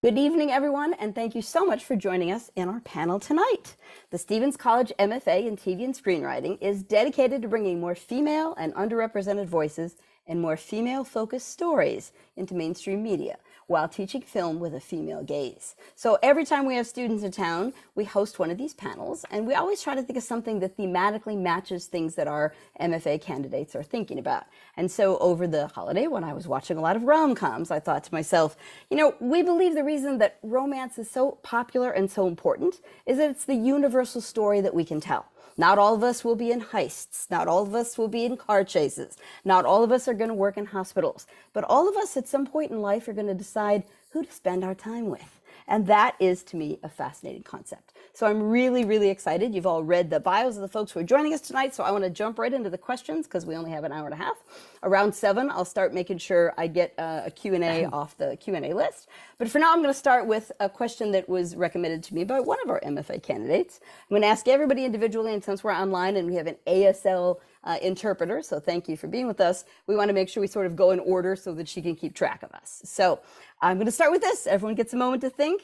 Good evening, everyone, and thank you so much for joining us in our panel tonight. The Stephens College MFA in TV and Screenwriting is dedicated to bringing more female and underrepresented voices and more female-focused stories into mainstream media, while teaching film with a female gaze. So every time we have students in town, we host one of these panels, and we always try to think of something that thematically matches things that our MFA candidates are thinking about. And so over the holiday, when I was watching a lot of rom-coms, I thought to myself, we believe the reason that romance is so popular and so important is that it's the universal story that we can tell. Not all of us will be in heists. Not all of us will be in car chases. Not all of us are going to work in hospitals. But all of us at some point in life are going to decide who to spend our time with. And that is, to me, a fascinating concept. So I'm really, really excited. You've all read the bios of the folks who are joining us tonight, so I want to jump right into the questions because we only have an hour and a half. Around 7, I'll start making sure I get a Q&A off the Q&A list. But for now, I'm going to start with a question that was recommended to me by one of our MFA candidates. I'm going to ask everybody individually, and since we're online and we have an ASL interpreter, so thank you for being with us, we want to make sure we sort of go in order so that she can keep track of us. So I'm going to start with this. Everyone gets a moment to think.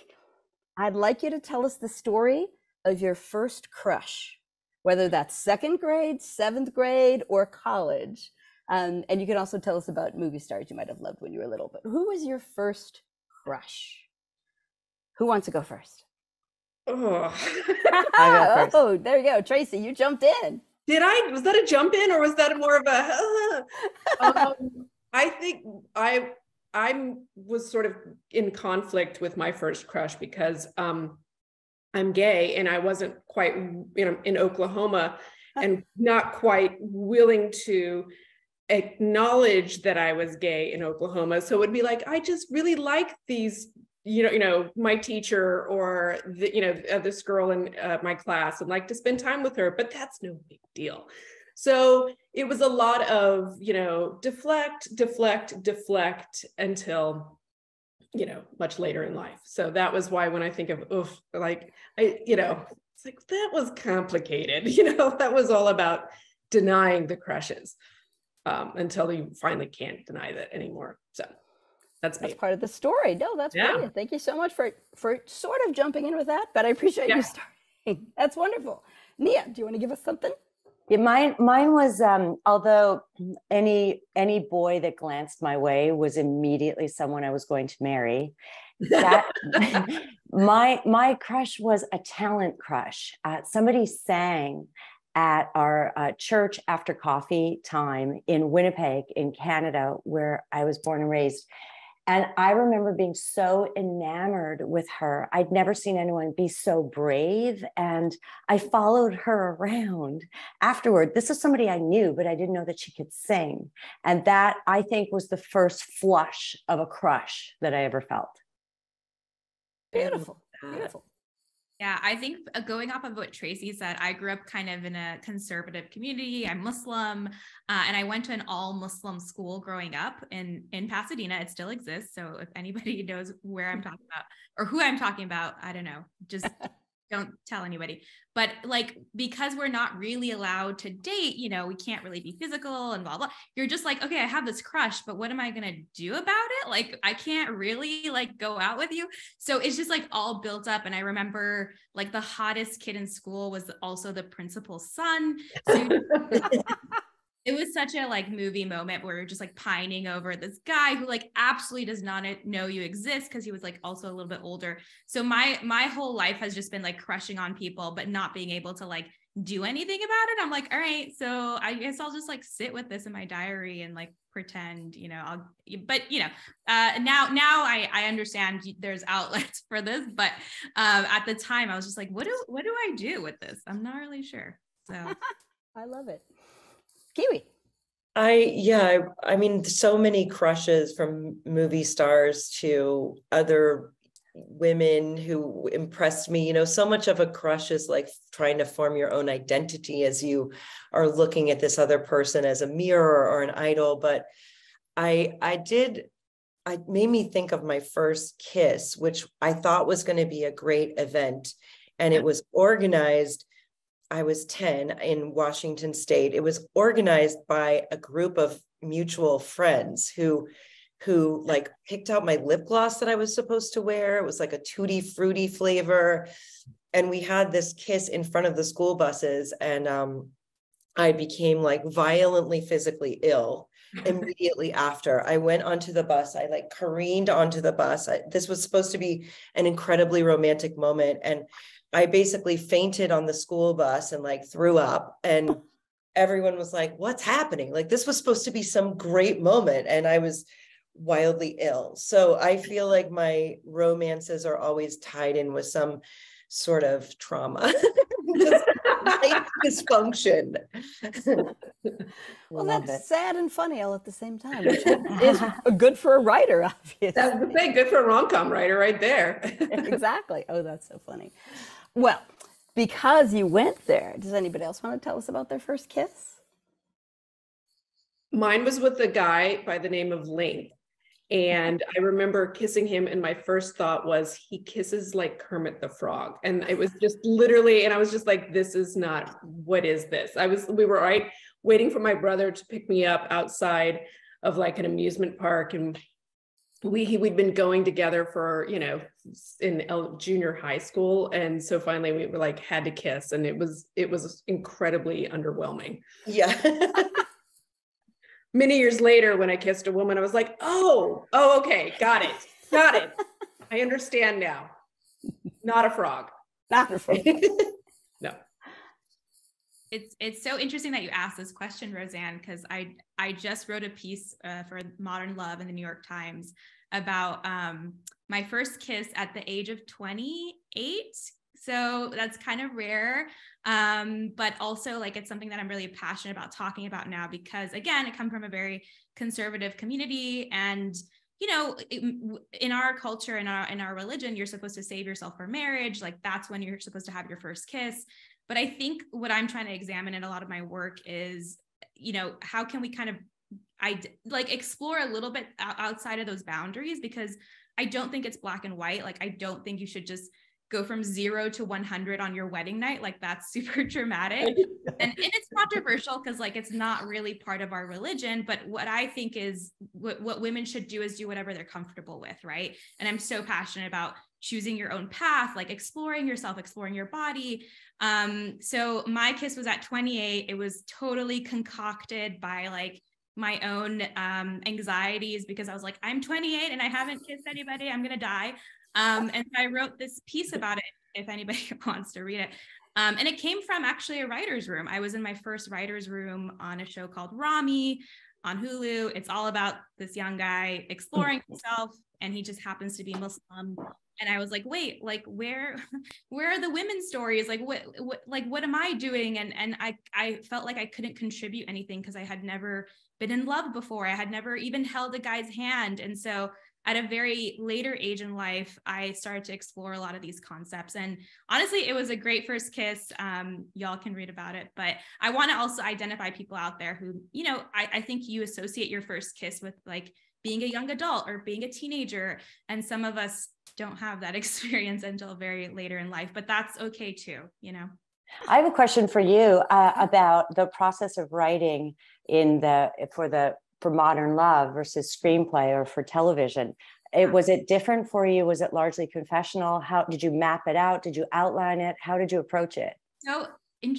I'd like you to tell us the story of your first crush, whether that's 2nd grade, 7th grade, or college. And you can also tell us about movie stars you might have loved when you were little. But who was your first crush? Who wants to go first? Oh, I go first. Oh, there you go. Tracy, you jumped in. Did I? Was that a jump in or was that more of a... I think I was sort of in conflict with my first crush because I'm gay and I wasn't quite, in Oklahoma and not quite willing to acknowledge that I was gay in Oklahoma. So it would be like, I just really like these, my teacher or this girl in my class and like to spend time with her, but that's no big deal. So it was a lot of, deflect until, much later in life. So that was why when I think of, it's like, that was complicated. That was all about denying the crushes until you finally can't deny that anymore. So that's part of the story. No, that's brilliant. Thank you so much for sort of jumping in with that, but I appreciate you starting. That's wonderful. Nia, do you want to give us something? Yeah, mine was, although any boy that glanced my way was immediately someone I was going to marry. That my crush was a talent crush. Somebody sang at our church after coffee time in Winnipeg, in Canada, where I was born and raised. And I remember being so enamored with her. I'd never seen anyone be so brave. And I followed her around afterward. This is somebody I knew, but I didn't know that she could sing. And that, I think, was the first flush of a crush that I ever felt. Beautiful. Beautiful. Yeah, I think going off of what Tracy said, I grew up kind of in a conservative community. I'm Muslim, and I went to an all-Muslim school growing up in Pasadena. It still exists. So if anybody knows where I'm talking about or who I'm talking about, I don't know, just don't tell anybody. But like, because we're not really allowed to date, we can't really be physical and blah, blah. You're just like, okay, I have this crush, but what am I going to do about it? Like, I can't really go out with you. So it's just like all built up. And I remember like the hottest kid in school was also the principal's son. So it was such a movie moment where you're just pining over this guy who absolutely does not know you exist because he was also a little bit older. So my whole life has just been crushing on people, but not being able to do anything about it. I'm like, all right, so I guess I'll just sit with this in my diary and pretend, now I understand there's outlets for this, but at the time I was just like, what do I do with this? I'm not really sure. So I love it. Kiwi. I mean, so many crushes from movie stars to other women who impressed me. So much of a crush is trying to form your own identity as you are looking at this other person as a mirror or an idol. But it made me think of my first kiss, which I thought was going to be a great event. And it was organized. I was 10 in Washington State. It was organized by a group of mutual friends who who like picked out my lip gloss that I was supposed to wear. It was like a tutti fruity flavor. And we had this kiss in front of the school buses, and I became like violently physically ill immediately after. I went onto the bus. I like careened onto the bus. This was supposed to be an incredibly romantic moment. And I basically fainted on the school bus and like threw up. And everyone was like, what's happening? Like, this was supposed to be some great moment. And I was wildly ill. So I feel like my romances are always tied in with some sort of trauma. Dysfunction. Well, that's sad and funny all at the same time, which is good for a writer, obviously. That's the thing, good for a rom-com writer right there. Exactly. Oh, that's so funny. Well, because you went there, does anybody else want to tell us about their first kiss? Mine was with a guy by the name of Link. And I remember kissing him, and my first thought was, he kisses like Kermit the Frog. And it was just literally, and I was just like, this is not, what is this? We were waiting for my brother to pick me up outside of like an amusement park. And we'd been going together for, you know, in junior high school. And so finally we were like, had to kiss. And it was incredibly underwhelming. Yeah. Many years later, when I kissed a woman, I was like, oh, okay, got it. I understand now. Not a frog. Not a frog. No. It's so interesting that you asked this question, Rosanne, because I just wrote a piece for Modern Love in the New York Times about my first kiss at the age of 28. So that's kind of rare. But also like, it's something that I'm really passionate about talking about now, because again, I come from a very conservative community, and, you know, in our culture, in our religion, you're supposed to save yourself for marriage. Like, that's when you're supposed to have your first kiss. But I think what I'm trying to examine in a lot of my work is, you know, how can we kind of explore a little bit outside of those boundaries, because I don't think it's black and white. Like, I don't think you should just go from 0 to 100 on your wedding night. Like, that's super dramatic. And it's controversial because like, it's not really part of our religion. But what I think is what women should do is do whatever they're comfortable with, right? And I'm so passionate about choosing your own path, like exploring yourself, exploring your body. So my kiss was at 28. It was totally concocted by like my own anxieties, because I was like, I'm 28 and I haven't kissed anybody. I'm going to die. And so I wrote this piece about it, if anybody wants to read it. And it came from actually a writer's room. I was in my first writer's room on a show called Ramy on Hulu. It's all about this young guy exploring himself, and he just happens to be Muslim. And I was like, wait, like where are the women's stories? Like what am I doing? And I felt like I couldn't contribute anything because I had never been in love before. I had never even held a guy's hand. And so at a very later age in life, I started to explore a lot of these concepts. And honestly, it was a great first kiss. Y'all can read about it. But I want to also identify people out there who, you know, I think you associate your first kiss with like being a young adult or being a teenager. And some of us don't have that experience until very later in life, but that's okay too, you know? I have a question for you about the process of writing for Modern Love versus screenplay or for television. Was it different for you? Was it largely confessional? How did you map it out? Did you outline it? How did you approach it? So,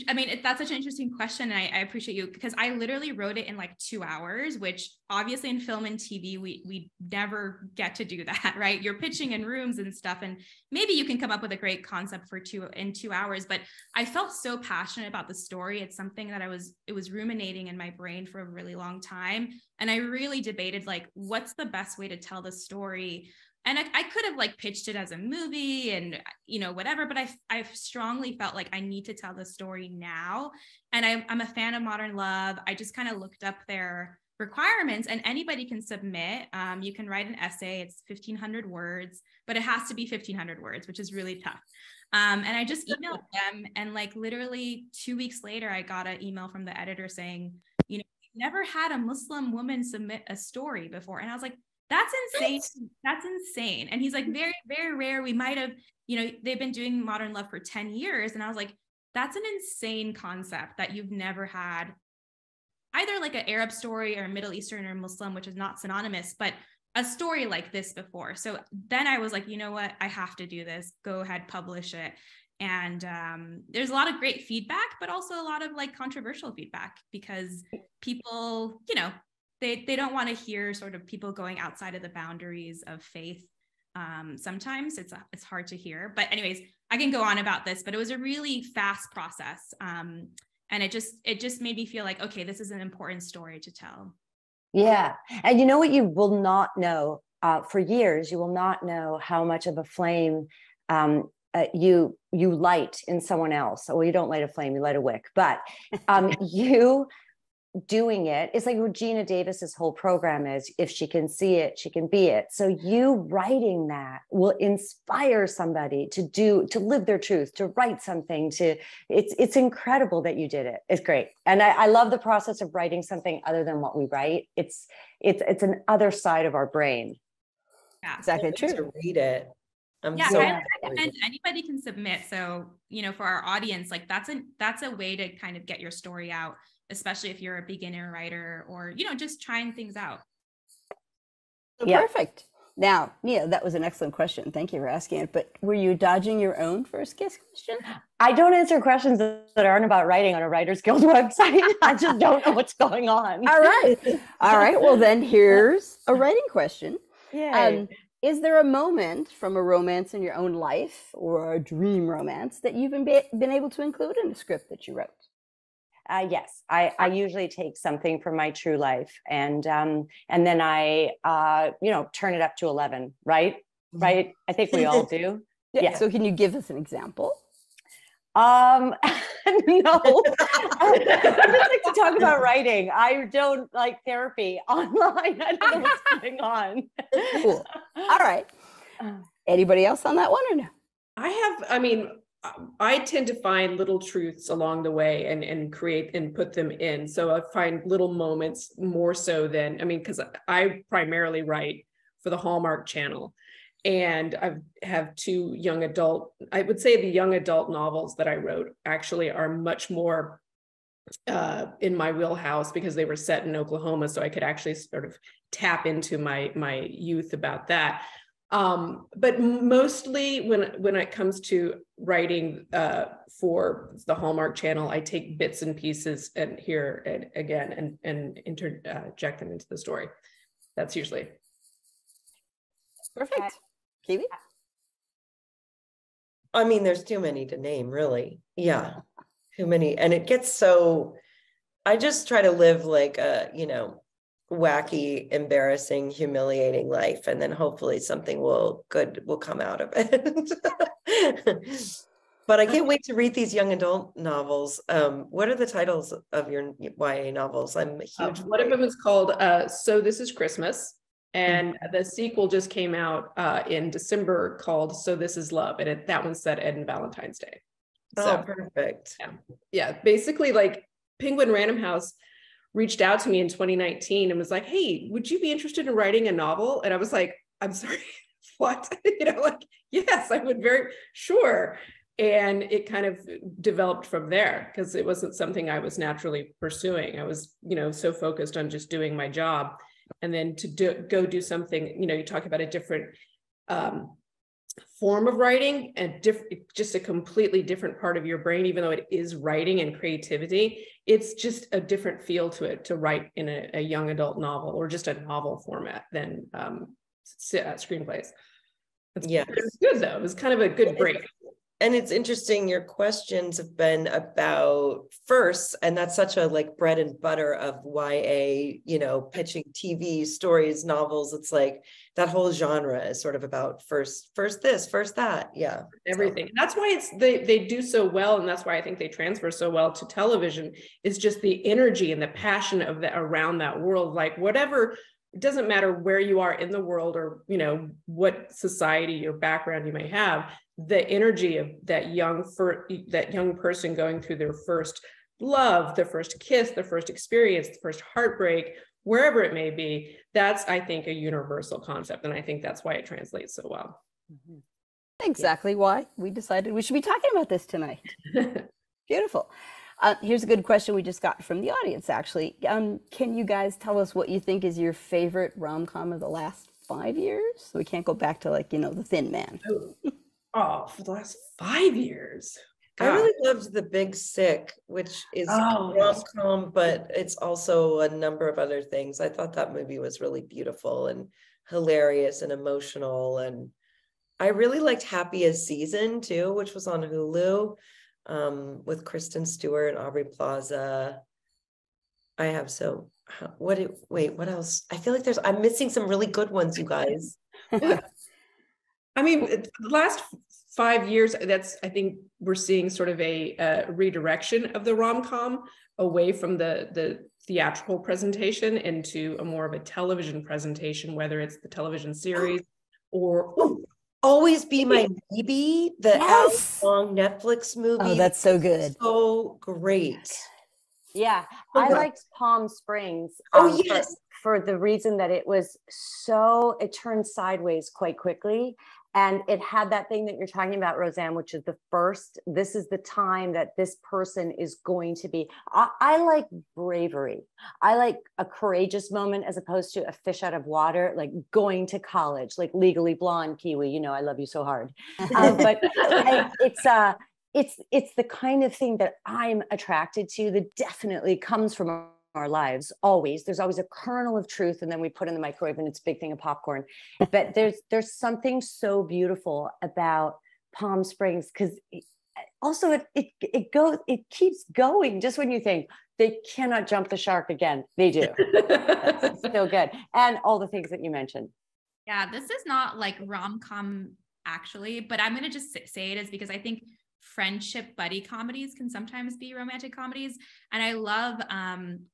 I mean, that's such an interesting question. And I appreciate you, because I literally wrote it in like 2 hours, which obviously in film and TV, we never get to do that, right? You're pitching in rooms and stuff, and maybe you can come up with a great concept in 2 hours, but I felt so passionate about the story. It's something that it was ruminating in my brain for a really long time. And I really debated like, what's the best way to tell the story? And I could have like pitched it as a movie and, you know, whatever, but I strongly felt like I need to tell the story now. And I'm a fan of Modern Love. I just kind of looked up their requirements, and anybody can submit. You can write an essay. It's 1,500 words, but it has to be 1,500 words, which is really tough. And I just emailed them, and like literally 2 weeks later, I got an email from the editor saying, you know, we've never had a Muslim woman submit a story before. And I was like, that's insane. That's insane. And he's like, very, very rare. We might have, you know, they've been doing Modern Love for 10 years. And I was like, that's an insane concept that you've never had either like an Arab story or Middle Eastern or Muslim, which is not synonymous, but a story like this before. So then I was like, you know what, I have to do this. Go ahead, publish it. And there's a lot of great feedback, but also a lot of like controversial feedback, because people, you know, they don't want to hear sort of people going outside of the boundaries of faith. Sometimes it's hard to hear, but anyways, I can go on about this, but it was a really fast process. And it just made me feel like, okay, this is an important story to tell. Yeah. And you know what you will not know, for years, you will not know how much of a flame you light in someone else. Well, you don't light a flame, you light a wick, but you doing it, it's like Regina Davis's whole program is, if she can see it, she can be it. So you writing that will inspire somebody to live their truth, to write something, it's incredible that you did it. It's great. And I love the process of writing something other than what we write. It's an other side of our brain. Yeah, exactly true. To read it. Yeah, I recommend anybody can submit. So, you know, for our audience, like that's a way to kind of get your story out, especially if you're a beginner writer or, you know, just trying things out. Yeah. Perfect. Now, Nia, that was an excellent question. Thank you for asking it. But were you dodging your own first guess question? I don't answer questions that aren't about writing on a Writers Guild website. I just don't know what's going on. All right. All right. Well, then here's a writing question. Yeah. Is there a moment from a romance in your own life or a dream romance that you've been able to include in the script that you wrote? Yes, I usually take something from my true life and then I turn it up to 11, right? Right? I think we all do. Yeah. So can you give us an example? No. I just like to talk about writing. I don't like therapy online. I don't know what's going on. Cool. All right. Anybody else on that one or no? I tend to find little truths along the way and create and put them in. So I find little moments more so than, because I primarily write for the Hallmark Channel. And I have two young adult, I would say the young adult novels that I wrote actually are much more in my wheelhouse because they were set in Oklahoma. So I could actually sort of tap into my youth about that. But mostly when it comes to writing for the Hallmark Channel, I take bits and pieces and here and again and interject them into the story. That's usually. Perfect. Kiwi? There's too many to name, really. Yeah, too many. And it gets so, I just try to live like a, wacky, embarrassing, humiliating life. And then hopefully something good will come out of it. But I can't wait to read these young adult novels. What are the titles of your YA novels? I'm a huge one of them is called So This Is Christmas. And the sequel just came out in December called So This Is Love. And that one's set in Valentine's Day. So, perfect. Yeah. Basically, like Penguin Random House reached out to me in 2019 and was like, hey, would you be interested in writing a novel? And I was like, I'm sorry, what? Yes, I would, very sure. And it kind of developed from there because it wasn't something I was naturally pursuing. I was, so focused on just doing my job. And then to go do something, you talk about a different form of writing and just a completely different part of your brain, even though it is writing and creativity, it's just a different feel to it to write in a young adult novel or just a novel format than screenplays. It was good though. It was kind of a good break. And it's interesting, your questions have been about firsts, and that's such a bread and butter of YA, pitching TV stories, novels. It's like that whole genre is sort of about first this, first that. Yeah. Everything. That's why they do so well. And that's why I think they transfer so well to television is just the energy and the passion of around that world. Like whatever, it doesn't matter where you are in the world or, what society or background you may have, the energy of that young person going through their first love, their first kiss, their first experience, the first heartbreak, wherever it may be, that's, I think, a universal concept. And I think that's why it translates so well. Exactly why we decided we should be talking about this tonight. Beautiful. Here's a good question we just got from the audience, actually. Can you guys tell us what you think is your favorite rom-com of the last 5 years? So we can't go back to like, the Thin Man. Oh, for the last 5 years. I really loved The Big Sick, which is rom-com, but it's also a number of other things. I thought that movie was really beautiful and hilarious and emotional. And I really liked Happy as Season too, which was on Hulu, with Kristen Stewart and Aubrey Plaza. What else? I feel like I'm missing some really good ones, you guys. I mean, the last 5 years, I think we're seeing sort of a redirection of the rom-com away from the theatrical presentation into a more of a television presentation, whether it's the television series or Always Be My Maybe, the hour-long Netflix movie. Oh, that's so good. So great. Yeah, I liked Palm Springs. Yes. For the reason that it turned sideways quite quickly. And it had that thing that you're talking about, Roseanne, which is this is the time that this person is going to be. I like bravery. I like a courageous moment as opposed to a fish out of water, like going to college, like Legally Blonde, Kiwi, I love you so hard. But it's the kind of thing that I'm attracted to that definitely comes from our lives. There's always a kernel of truth, and then we put in the microwave and it's a big thing of popcorn. But there's something so beautiful about Palm Springs, because also it keeps going. Just when you think they cannot jump the shark again, they do. It's still good. And all the things that you mentioned. Yeah, this is not like rom-com actually, but I'm going to just say it is because I think friendship buddy comedies can sometimes be romantic comedies. And I love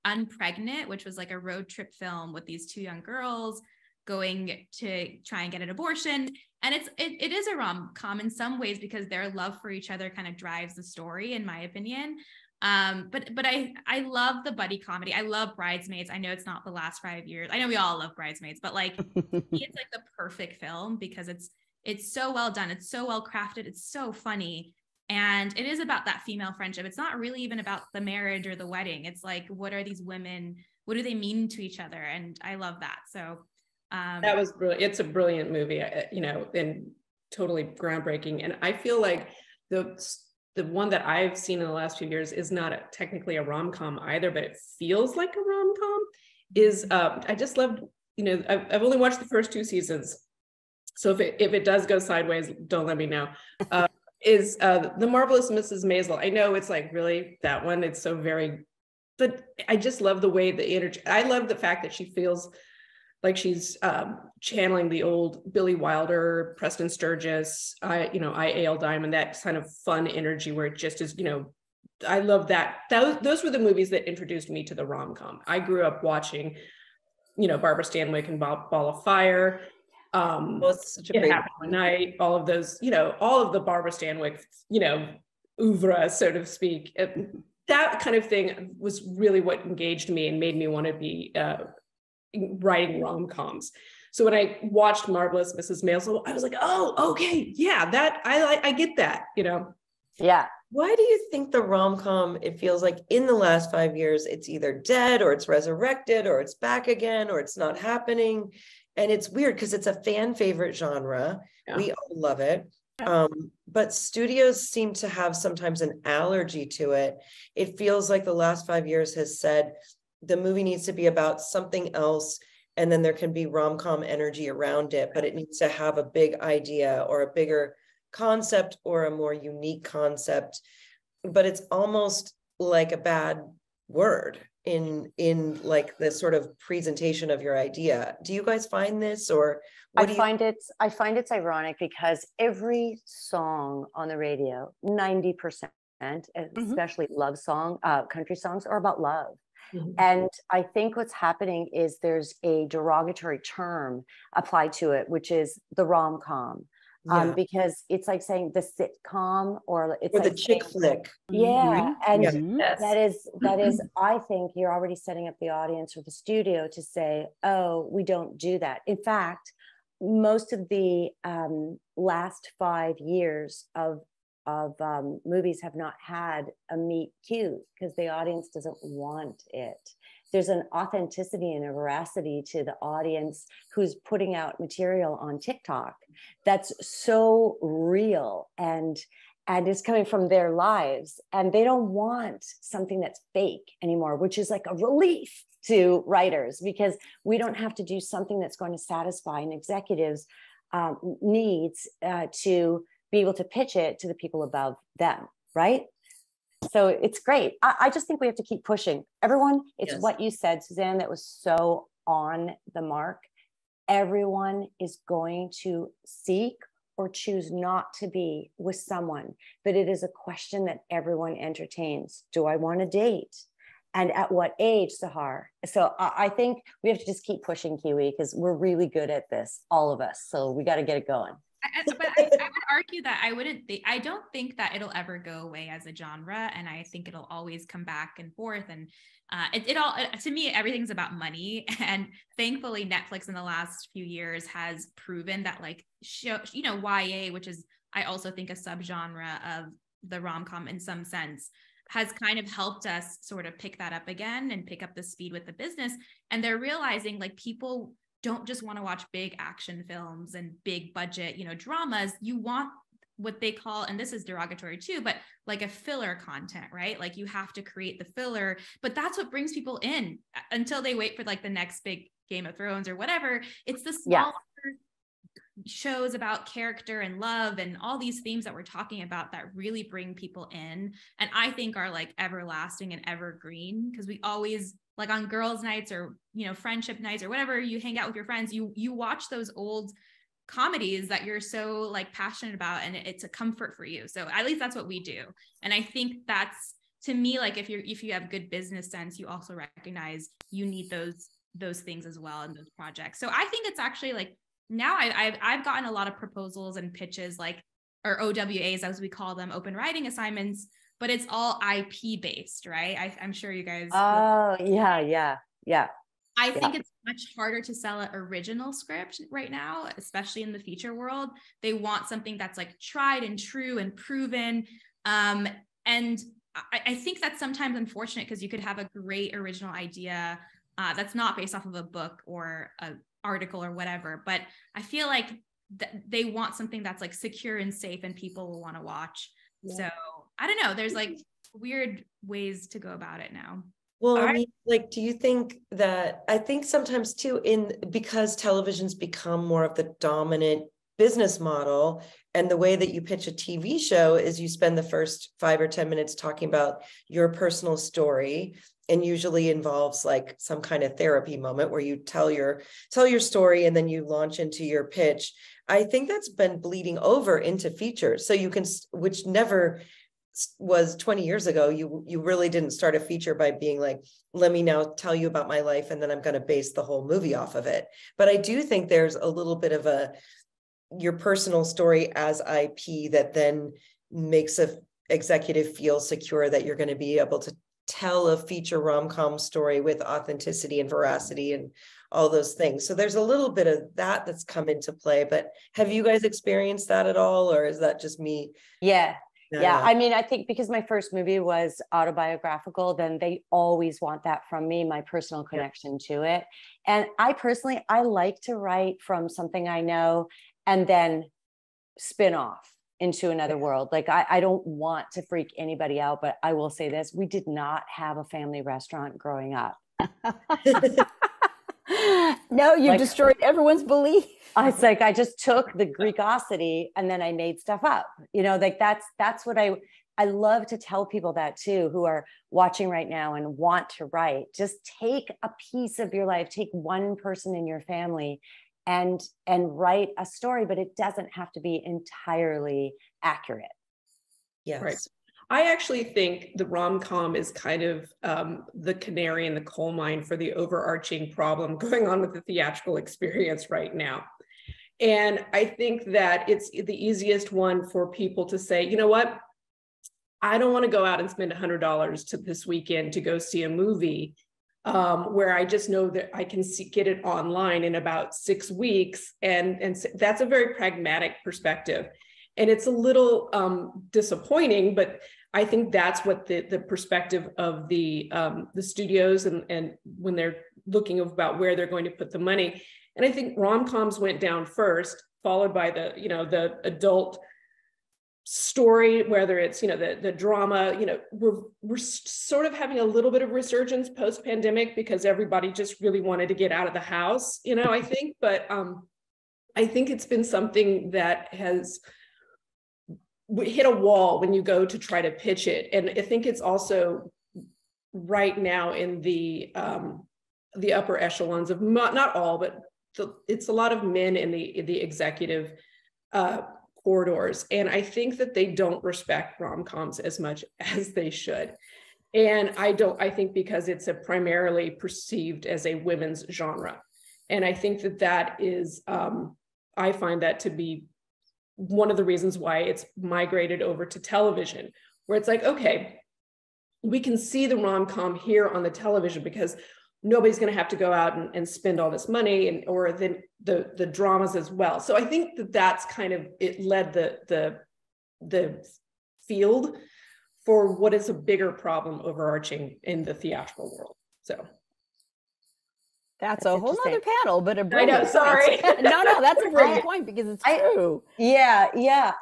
Unpregnant, which was like a road trip film with these two young girls going to try and get an abortion. And it is a rom-com in some ways because their love for each other kind of drives the story, in my opinion. But I love the buddy comedy. I love Bridesmaids. I know it's not the last 5 years. I know we all love Bridesmaids, but like it's like the perfect film because it's so well done. It's so well crafted. It's so funny. And it is about that female friendship. It's not really even about the marriage or the wedding. It's like, what are these women? What do they mean to each other? And I love that. So that was brilliant. It's a brilliant movie, and totally groundbreaking. And I feel like the one that I've seen in the last few years is not technically a rom-com either, but it feels like a rom-com. I just loved, I've only watched the first 2 seasons. So if it does go sideways, don't let me know. Is The Marvelous Mrs. Maisel. I know it's like really that one. It's so very, but I just love the way the energy. I love the fact that she feels like she's channeling the old Billy Wilder, Preston Sturges, A.L. Diamond, that kind of fun energy where it just is, I love that. Those were the movies that introduced me to the rom-com. I grew up watching, Barbara Stanwyck and Ball of Fire. It's such a It great Happened One Night, all of those, all of the Barbara Stanwyck, oeuvre, so to speak. That kind of thing was really what engaged me and made me want to be writing rom-coms. So when I watched Marvelous Mrs. Maisel, I was like, oh, okay, yeah, that I get that, Yeah. Why do you think the rom-com, it feels like in the last 5 years, it's either dead or it's resurrected or it's back again or it's not happening? And it's weird because it's a fan favorite genre. Yeah. We all love it. But studios seem to have sometimes an allergy to it. It feels like the last 5 years has said the movie needs to be about something else. And then there can be rom-com energy around it, but it needs to have a big idea or a bigger concept or a more unique concept. But it's almost like a bad word in like the sort of presentation of your idea. Do you guys find this, or I find it's ironic because every song on the radio, 90%, especially love song, country songs, are about love. Mm-hmm. And I think what's happening is there's a derogatory term applied to it, which is the rom-com. Yeah. Because it's like saying the sitcom or the chick flick. Yeah. And that is, I think you're already setting up the audience or the studio to say, oh, we don't do that. In fact, most of the last 5 years of movies have not had a meet cute because the audience doesn't want it. There's an authenticity and a veracity to the audience who's putting out material on TikTok that's so real and is coming from their lives. And they don't want something that's fake anymore, which is like a relief to writers, because we don't have to do something that's going to satisfy an executive's needs to be able to pitch it to the people above them, right? So it's great. I just think we have to keep pushing. Everyone, it's Yes. what you said, Suzanne, that was so on the mark. Everyone is going to seek or choose not to be with someone, but it is a question that everyone entertains. Do I want to date? And at what age, Sahar? So I think we have to just keep pushing, Kiwi, because we're really good at this, all of us. So we got to get it going. But I would argue that I don't think that it'll ever go away as a genre. And I think it'll always come back and forth. And to me, everything's about money. And thankfully, Netflix in the last few years has proven that YA, which is, I also think, a subgenre of the rom-com in some sense, has kind of helped us sort of pick that up again and pick up the speed with the business. And they're realizing like people don't just want to watch big action films and big budget, dramas. You want what they call, and this is derogatory too, but like a filler content, right? Like you have to create the filler, but that's what brings people in until they wait for like the next big Game of Thrones or whatever. It's the smaller shows about character and love and all these themes that we're talking about that really bring people in. And I think are like everlasting and evergreen, because we always, like on girls' nights or, friendship nights or whatever, you hang out with your friends, you watch those old comedies that you're so like passionate about, and it's a comfort for you. So at least that's what we do. And I think that's, to me, like if you have good business sense, you also recognize you need those things as well in those projects. So I think it's actually like, now I've gotten a lot of proposals and pitches, or OWAs as we call them, open writing assignments, but it's all IP based, right? I'm sure you guys. Oh, yeah. I think it's much harder to sell an original script right now, especially in the feature world. They want something that's like tried and true and proven. And I think that's sometimes unfortunate, because you could have a great original idea that's not based off of a book or an article or whatever. But I feel like they want something that's like secure and safe and people will want to watch. Yeah. So I don't know. There's like weird ways to go about it now. Well, I mean, like, do you think that, I think sometimes too, because television's become more of the dominant business model, and the way that you pitch a TV show is you spend the first 5 or 10 minutes talking about your personal story, and usually involves like some kind of therapy moment where you tell your story and then you launch into your pitch. I think that's been bleeding over into features. So you can, which never was 20 years ago, you really didn't start a feature by being like, let me now tell you about my life and then I'm going to base the whole movie off of it. But I do think there's a little bit of your personal story as IP that then makes a executive feel secure that you're going to be able to tell a feature rom-com story with authenticity and veracity and all those things. So there's a little bit of that's come into play. But have you guys experienced that at all, or is that just me? Yeah. I mean, I think because my first movie was autobiographical, then they always want that from me, my personal connection to it. And I like to write from something I know and then spin off into another world. Like I don't want to freak anybody out, but I will say this: we did not have a family restaurant growing up. No, you destroyed everyone's belief. It's like I just took the Greekosity and then I made stuff up. Like that's what I love to tell people that too, who are watching right now and want to write. Just take a piece of your life, take one person in your family and write a story, but it doesn't have to be entirely accurate. Yes. Right. I actually think the rom-com is kind of the canary in the coal mine for the overarching problem going on with the theatrical experience right now. And I think that it's the easiest one for people to say, you know what, I don't want to go out and spend $100 this weekend to go see a movie where I just know that I can get it online in about 6 weeks. And that's a very pragmatic perspective. And it's a little disappointing, but I think that's what the perspective of the studios and when they're looking about where they're going to put the money. And I think rom-coms went down first, followed by the adult story, whether it's, the drama. We're sort of having a little bit of resurgence post-pandemic because everybody just really wanted to get out of the house, I think. But I think it's been something that has hit a wall when you go to try to pitch it. And I think it's also right now in the upper echelons of not all, but it's a lot of men in the executive corridors. And I think that they don't respect rom-coms as much as they should. And I think because it's primarily perceived as a women's genre. And I think that is, I find that to be one of the reasons why it's migrated over to television, where it's like, okay, we can see the rom-com here on the television because nobody's going to have to go out and spend all this money, or the dramas as well. So I think that's kind of, it led the field for what is a bigger problem overarching in the theatrical world. So that's a whole nother panel, but I know, sorry. No, that's a great point because it's true. Yeah.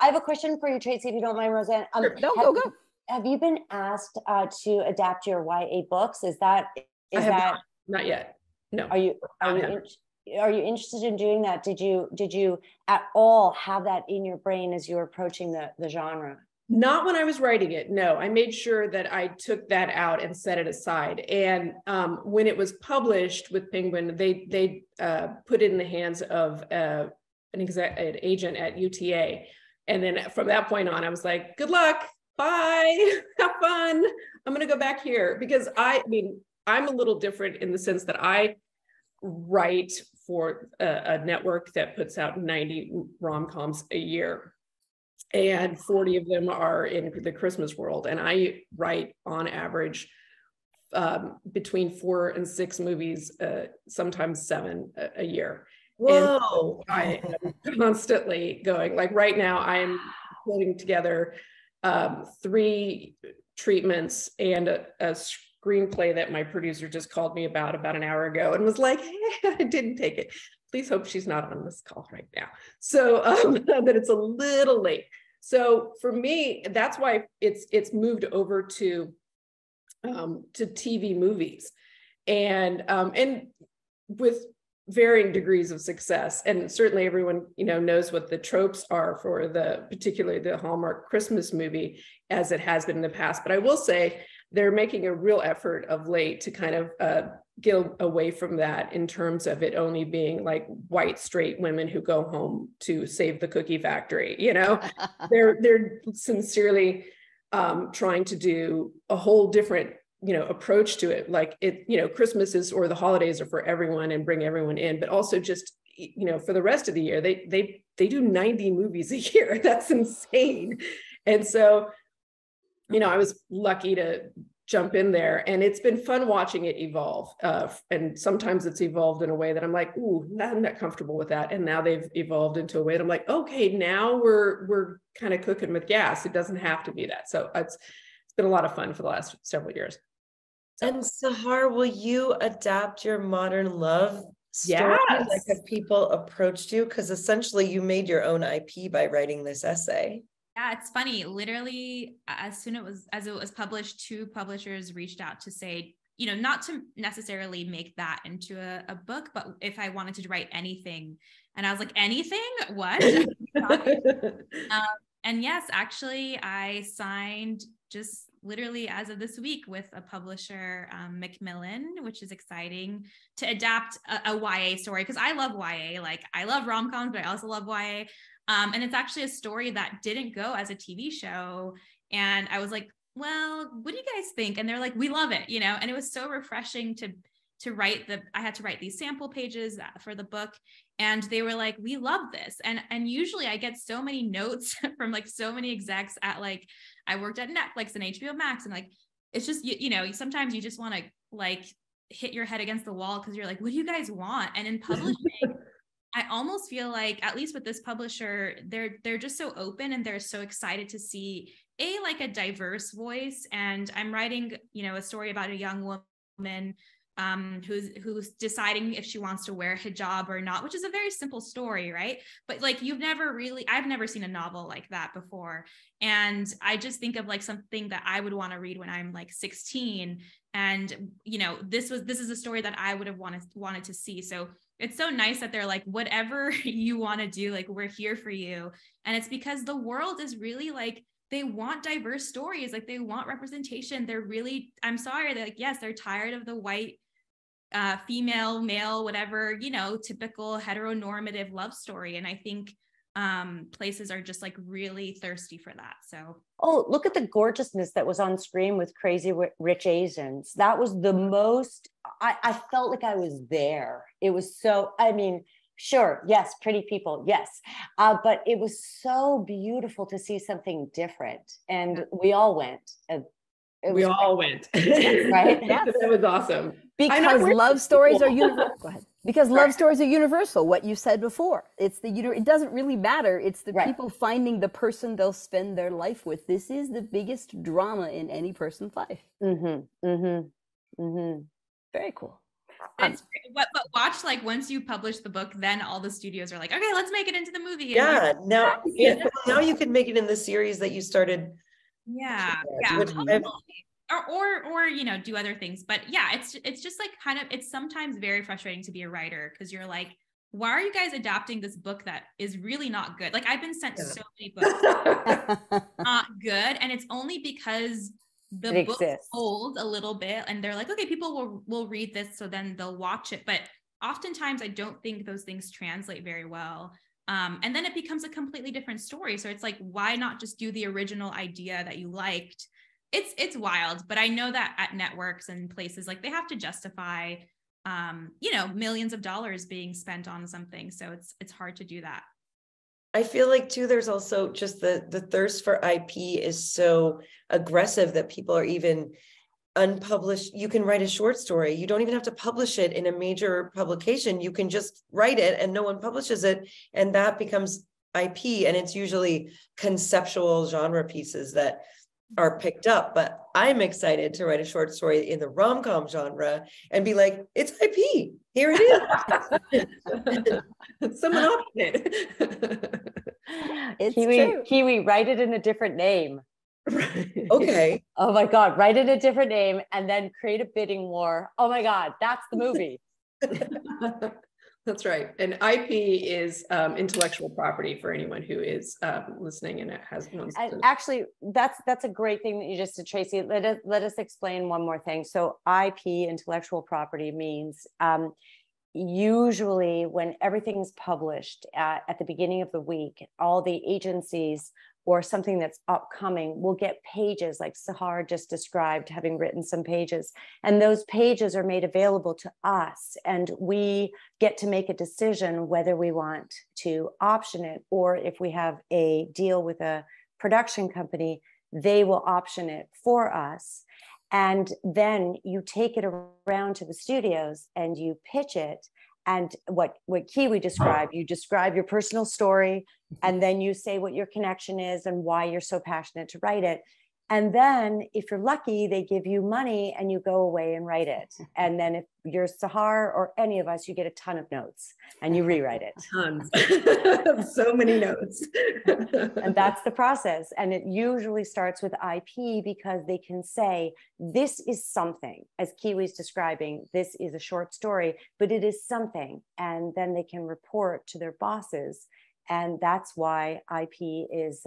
I have a question for you, Tracy, if you don't mind, Rosanne. Sure. Go. Have you been asked to adapt your YA books? Is that not yet? No. Are you interested in doing that? Did you at all have that in your brain as you were approaching the genre? Not when I was writing it. No, I made sure that I took that out and set it aside. And when it was published with Penguin, they put it in the hands of an agent at UTA. And then from that point on, I was like, good luck, bye, have fun. I'm going to go back here because I'm a little different in the sense that I write for a network that puts out 90 rom-coms a year. And 40 of them are in the Christmas world. And I write on average between 4 and 6 movies, sometimes 7 a year. Whoa. And I am constantly going, like right now I'm putting together 3 treatments and a screenplay that my producer just called me about an hour ago and was like, hey, I didn't take it. Please hope she's not on this call right now. So that it's a little late. So for me, that's why it's moved over to TV movies, and with varying degrees of success. And certainly everyone knows what the tropes are for particularly the Hallmark Christmas movie, as it has been in the past. But I will say they're making a real effort of late to kind of get away from that in terms of it only being like white straight women who go home to save the cookie factory. They're sincerely trying to do a whole different approach to it. Like Christmas is, or the holidays are for everyone and bring everyone in, but also just for the rest of the year they do 90 movies a year. That's insane. And so I was lucky to jump in there, and it's been fun watching it evolve. And sometimes it's evolved in a way that I'm like, ooh, I'm not comfortable with that. And now they've evolved into a way that I'm like, okay, now we're kind of cooking with gas. It doesn't have to be that. So it's been a lot of fun for the last several years. And Sahar, will you adapt your modern love story? Yes. Like, have people approached you? Because essentially you made your own IP by writing this essay. Yeah, it's funny. Literally, as it was published, 2 publishers reached out to say, not to necessarily make that into a book, but if I wanted to write anything. And I was like, anything? What? And yes, actually, I signed just literally as of this week with a publisher, Macmillan, which is exciting, to adapt a YA story, because I love YA. Like, I love rom-coms, but I also love YA. And it's actually a story that didn't go as a TV show. And I was like, well, what do you guys think? And they're like, we love it, and it was so refreshing to write I had to write these sample pages for the book. And they were like, we love this. And usually I get so many notes from like so many execs at like, I worked at Netflix and HBO Max, and like, it's just, sometimes you just want to like hit your head against the wall because you're like, what do you guys want? And in publishing, I almost feel like, at least with this publisher, they're just so open, and they're so excited to see like a diverse voice. And I'm writing, a story about a young woman who's deciding if she wants to wear hijab or not, which is a very simple story, right? But like, I've never seen a novel like that before. And I just think of like something that I would want to read when I'm like 16. And, this is a story that I would have wanted to see. So it's so nice that they're like, whatever you want to do, like, we're here for you. And it's because the world is really like, they want diverse stories. Like, they want representation. I'm sorry, they're like, yes, they're tired of the white, female, male, whatever, typical heteronormative love story. And I think places are just like really thirsty for that. So, oh, look at the gorgeousness that was on screen with Crazy Rich Asians. That was the most, I felt like I was there. It was so, sure, yes, pretty people, yes. But it was so beautiful to see something different. And we all went. We all went. Right? Yes. That was awesome. Because love stories are universal. Go ahead. Because love stories are universal. What you said before, it doesn't really matter. It's the people finding the person they'll spend their life with. This is the biggest drama in any person's life. Very cool. But watch, like, once you publish the book, then all the studios are like, okay, let's make it into the movie. Yeah, now you can make it in the series that you started. Yeah. Or do other things. But yeah, it's just like it's sometimes very frustrating to be a writer, because you're like, why are you guys adapting this book that is really not good? Like, I've been sent so many books not good, and it's only because the book holds a little bit, and they're like, okay, people will read this, so then they'll watch it. But oftentimes I don't think those things translate very well. And then it becomes a completely different story. So it's like, why not just do the original idea that you liked? It's wild, but I know that at networks and places, like, they have to justify, millions of dollars being spent on something. So it's hard to do that. I feel like too, there's also just the thirst for IP is so aggressive that people are even unpublished. You can write a short story. You don't even have to publish it in a major publication. You can just write it and no one publishes it. And that becomes IP. And it's usually conceptual genre pieces that are picked up. But I'm excited to write a short story in the rom-com genre and be like, it's IP. Here it is. Someone optioned it. It's true. Kiwi, write it in a different name. Okay. Oh my God, write it a different name and then create a bidding war. Oh my God, that's the movie. That's right. And IP is intellectual property for anyone who is listening and has one. Actually, that's a great thing that you just did, Tracy. Let us explain one more thing. So IP, intellectual property, means usually when everything's published at the beginning of the week, all the agencies or something that's upcoming will get pages like Sahar just described, having written some pages. And those pages are made available to us. And we get to make a decision whether we want to option it, or if we have a deal with a production company, they will option it for us. And then you take it around to the studios and you pitch it. And what Kiwi described, you describe your personal story, and then you say what your connection is and why you're so passionate to write it. And then if you're lucky, they give you money and you go away and write it. And then if you're Sahar or any of us, you get a ton of notes and you rewrite it. Tons. So many notes. And that's the process. And it usually starts with IP because they can say, this is something, as Kiwi's describing, this is a short story, but it is something. And then they can report to their bosses. And that's why IP is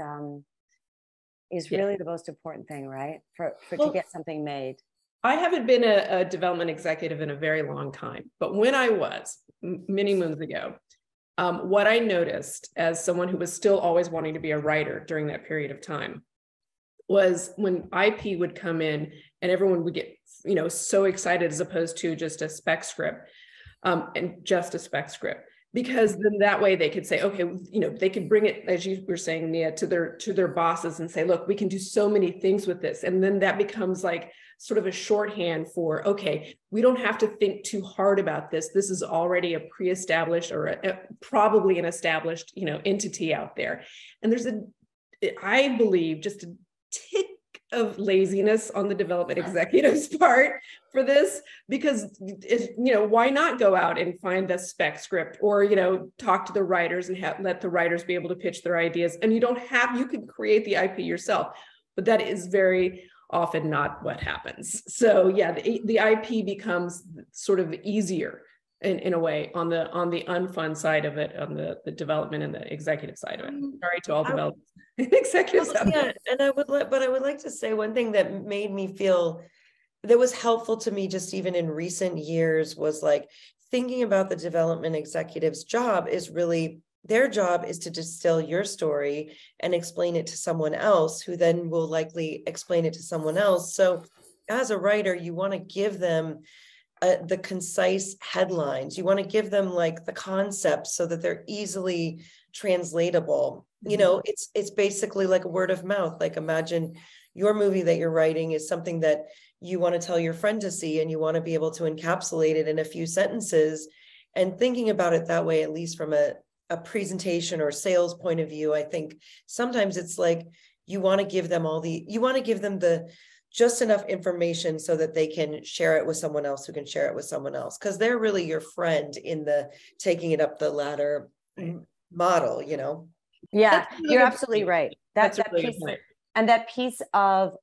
really the most important thing, right? To get something made. I haven't been a development executive in a very long time, but when I was many moons ago, what I noticed as someone who was still always wanting to be a writer during that period of time was when IP would come in and everyone would get, so excited as opposed to just a spec script and just a spec script. Because then that way they could say, okay, they could bring it, as you were saying, Nia, to their bosses and say, look, we can do so many things with this. And then that becomes like sort of a shorthand for, okay, we don't have to think too hard about this. This is already a pre-established or probably an established, entity out there. And there's I believe, just a tick of laziness on the development executive's part for this, because why not go out and find the spec script, or talk to the writers and let the writers be able to pitch their ideas, and you can create the IP yourself, but that is very often not what happens. So yeah, the IP becomes sort of easier in a way on the unfun side of it, on the development and the executive side of it. Sorry to all developers and executives. Yeah, and I would like to say one thing that made me feel that was helpful to me just even in recent years was like thinking about the development executive's job is really, their job is to distill your story and explain it to someone else, who then will likely explain it to someone else. So as a writer, you want to give them the concise headlines. You want to give them like the concepts so that they're easily translatable. It's basically like a word of mouth. Like imagine your movie that you're writing is something that you want to tell your friend to see, and you want to be able to encapsulate it in a few sentences. And thinking about it that way, at least from a presentation or sales point of view, I think sometimes it's like you want to give them the just enough information so that they can share it with someone else who can share it with someone else, because they're really your friend in the taking it up the ladder model, Yeah, you're absolutely right. That's a really piece, good point. and that piece of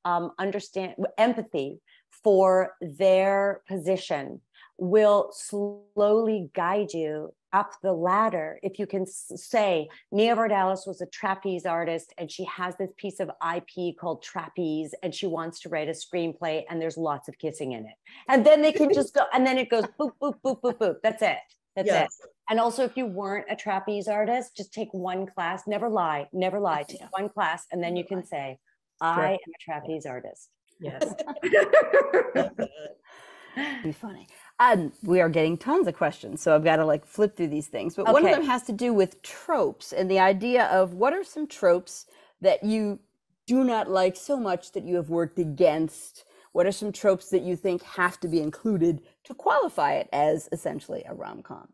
empathy for their position will slowly guide you up the ladder. If you can say Nia Vardalos was a trapeze artist and she has this piece of IP called Trapeze and she wants to write a screenplay and there's lots of kissing in it. And then they can just go, and then it goes boop, boop, boop, boop, boop. That's it. That's it. And also, if you weren't a trapeze artist, just take one class, never lie, take one class, and then you can say, I am a trapeze artist. Yes. Be funny. We are getting tons of questions, so I've got to flip through these things. But one of them has to do with tropes and the idea of what are some tropes that you do not like so much that you have worked against? What are some tropes that you think have to be included to qualify it as essentially a rom-com?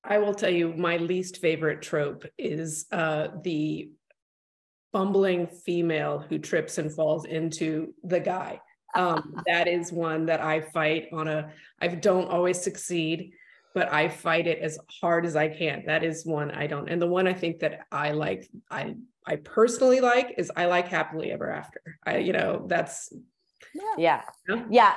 I will tell you my least favorite trope is the bumbling female who trips and falls into the guy. That is one that I fight I don't always succeed, but I fight it as hard as I can. That is one I don't. And the one I think that I like, I personally like is I like Happily Ever After. That's. Yeah.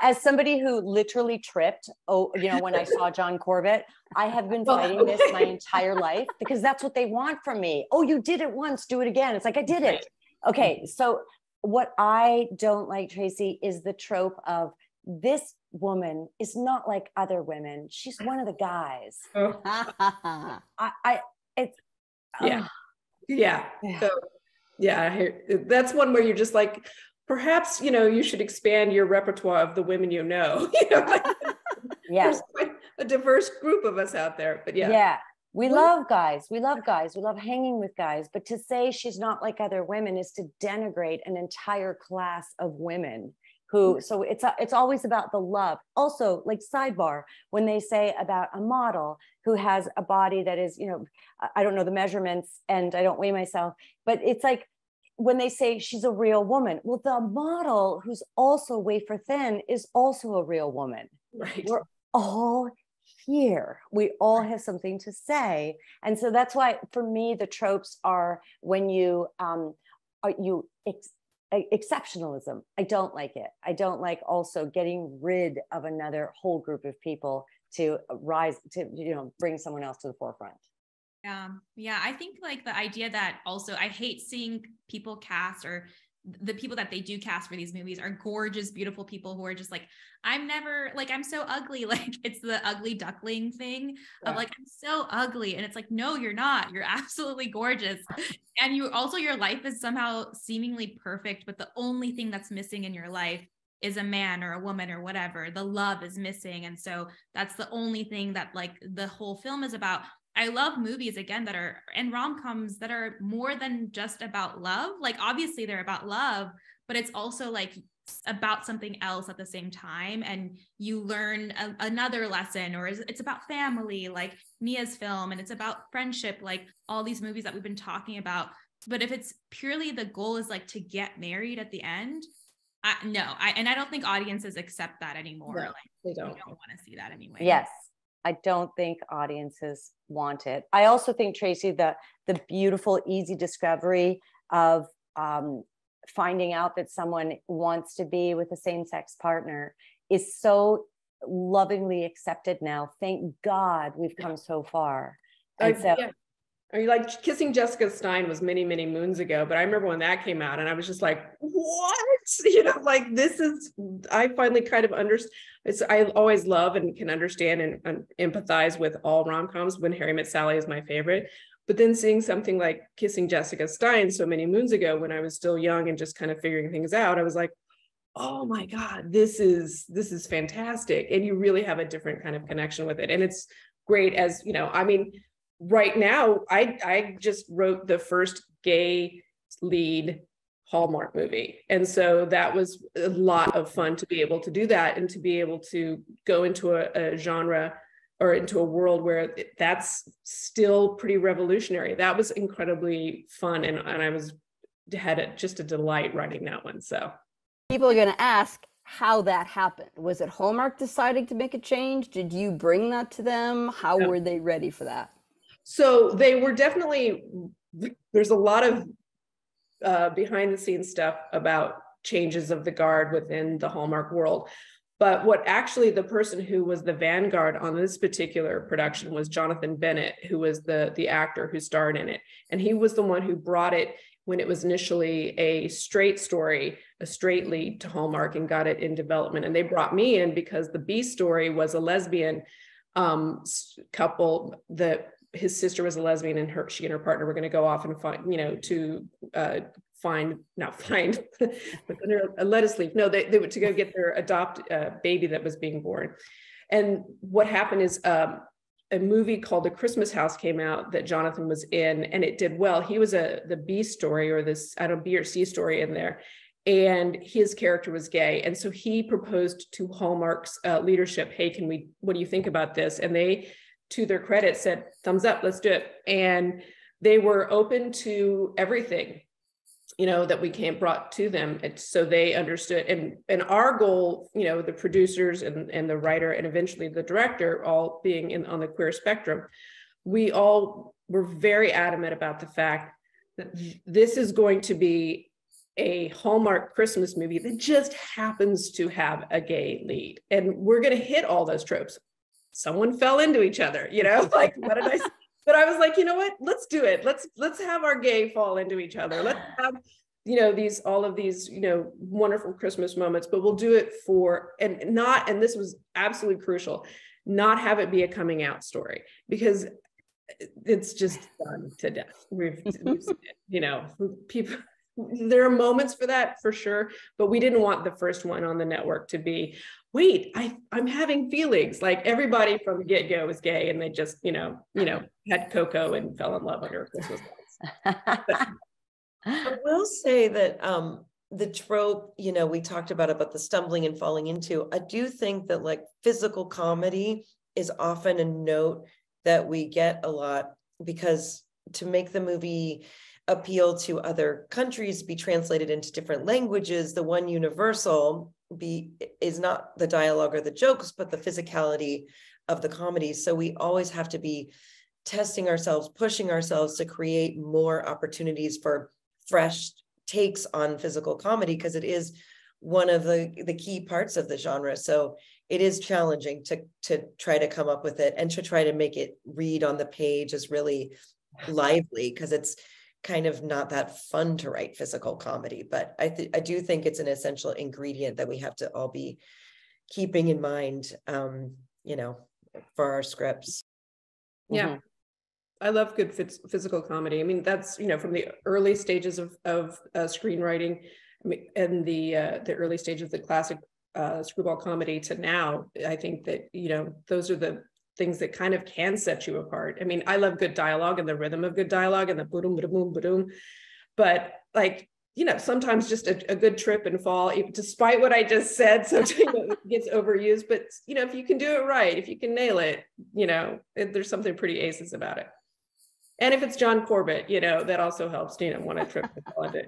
As somebody who literally tripped, when I saw John Corbett, I have been fighting this my entire life because that's what they want from me. Oh, you did it once, do it again. It's like, I did it. Okay. So what I don't like, Tracy, is the trope of this woman is not like other women. She's one of the guys. That's one where you're just like, perhaps, you should expand your repertoire of the women There's quite a diverse group of us out there, but we love guys. We love hanging with guys. But to say she's not like other women is to denigrate an entire class of women who, so it's always about the love. Also, like sidebar, when they say about a model who has a body that is, I don't know the measurements and I don't weigh myself, but it's like, when they say she's a real woman, well, the model who's also wafer thin is also a real woman. Right. We're all here. We all have something to say. And so that's why, for me, the tropes are when exceptionalism. I don't like it. I don't like also getting rid of another whole group of people to rise to, bring someone else to the forefront. Yeah. I think the idea that also I hate seeing people cast, or the people that they do cast for these movies are gorgeous, beautiful people who are just like, I'm so ugly. It's the ugly duckling thing of I'm so ugly. And it's like, no, you're not. You're absolutely gorgeous. And your life is somehow seemingly perfect, but the only thing that's missing in your life is a man or a woman or whatever. The love is missing. And so that's the only thing that the whole film is about. I love movies, again, and rom-coms that are more than just about love. Obviously they're about love, but it's also about something else at the same time, and you learn another lesson, or it's about family, like Mia's film, and it's about friendship, like all these movies that we've been talking about. But if it's purely the goal is like to get married at the end, I don't think audiences accept that anymore. No, like they don't want to see that anyway. Yes. I don't think audiences want it. I also think, Tracy, the beautiful, easy discovery of finding out that someone wants to be with a same-sex partner is so lovingly accepted now. Thank God we've come so far. And I mean, like Kissing Jessica Stein was many, many moons ago, but I remember when that came out and I was just like, what? You know, like I finally kind of understand. I always love and can understand and empathize with all rom-coms. When Harry Met Sally is my favorite. But then seeing something like Kissing Jessica Stein so many moons ago when I was still young and just kind of figuring things out, I was like, oh my God, this is fantastic. And you really have a different kind of connection with it. And it's great as, you know, I mean, right now, I just wrote the first gay lead Hallmark movie. And so that was a lot of fun to be able to do that and to be able to go into a genre or into a world where that's still pretty revolutionary. That was incredibly fun. And I had just a delight writing that one. So people are going to ask how that happened. Was it Hallmark deciding to make a change? Did you bring that to them? How were they ready for that? So they were definitely, there's a lot of behind the scenes stuff about changes of the guard within the Hallmark world. But what actually the person who was the vanguard on this particular production was Jonathan Bennett, who was the actor who starred in it. And he was the one who brought it when it was initially a straight story, a straight lead to Hallmark, and got it in development. And they brought me in because the B story was a lesbian couple that his sister was a lesbian, and she and her partner were going to go off and find, you know, to let us leave. No, they were to go get their baby that was being born. And what happened is a movie called The Christmas House came out that Jonathan was in, and it did well. He was the B story, or this, I don't know, B or C story in there. And his character was gay. And so he proposed to Hallmark's leadership, hey, what do you think about this? And they, to their credit, said, thumbs up, let's do it. And they were open to everything, you know, that we brought to them. And so they understood. And our goal, you know, the producers and the writer and eventually the director, all being on the queer spectrum, we all were very adamant about the fact that this is going to be a Hallmark Christmas movie that just happens to have a gay lead. And we're going to hit all those tropes. Someone fell into each other, you know, like, what did I say? But I was like, you know what, let's do it. Let's have our gay fall into each other. Let's have, you know, all of these, you know, wonderful Christmas moments, but we'll do it and this was absolutely crucial, not have it be a coming out story, because it's just done to death. We've seen it, you know, people, there are moments for that for sure, but we didn't want the first one on the network to be, wait, I'm having feelings. Like everybody from the get-go was gay, and they just, you know, had cocoa and fell in love under a Christmas lights. I will say that the trope, you know, we talked about the stumbling and falling into. I do think that like physical comedy is often a note that we get a lot, because to make the movie appeal to other countries, be translated into different languages, the one universal is not the dialogue or the jokes, but the physicality of the comedy. So we always have to be testing ourselves, pushing ourselves to create more opportunities for fresh takes on physical comedy, because it is one of the key parts of the genre. So it is challenging to try to come up with it and to try to make it read on the page as really lively, because it's kind of not that fun to write physical comedy. But I do think it's an essential ingredient that we have to all be keeping in mind, you know, for our scripts. Yeah. Mm-hmm. I love good physical comedy. I mean, that's, you know, from the early stages of screenwriting, and the early stage of the classic screwball comedy to now. I think that, you know, those are the things that kind of can set you apart. I mean, I love good dialogue and the rhythm of good dialogue and the boom, boom, boom, boom. But like sometimes just a good trip and fall, despite what I just said, sometimes it gets overused, but if you can do it right, if you can nail it, there's something pretty aces about it. And if it's John Corbett, that also helps, want a trip to fall into,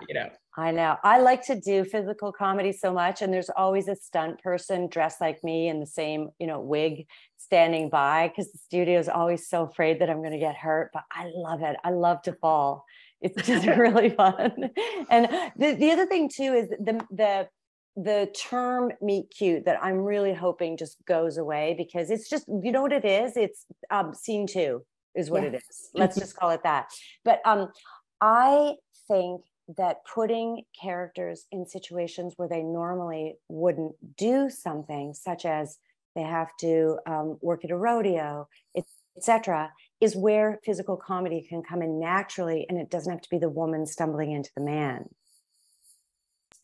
I know. I like to do physical comedy so much. And there's always a stunt person dressed like me in the same, wig standing by, because the studio is always so afraid that I'm going to get hurt. But I love it. I love to fall. It's just really fun. And the other thing too is the term meet cute that I'm really hoping just goes away, because it's just, you know what it is? It's scene two is what it is. Let's just call it that. But I think that putting characters in situations where they normally wouldn't do something, such as they have to work at a rodeo, etc., is where physical comedy can come in naturally, and it doesn't have to be the woman stumbling into the man.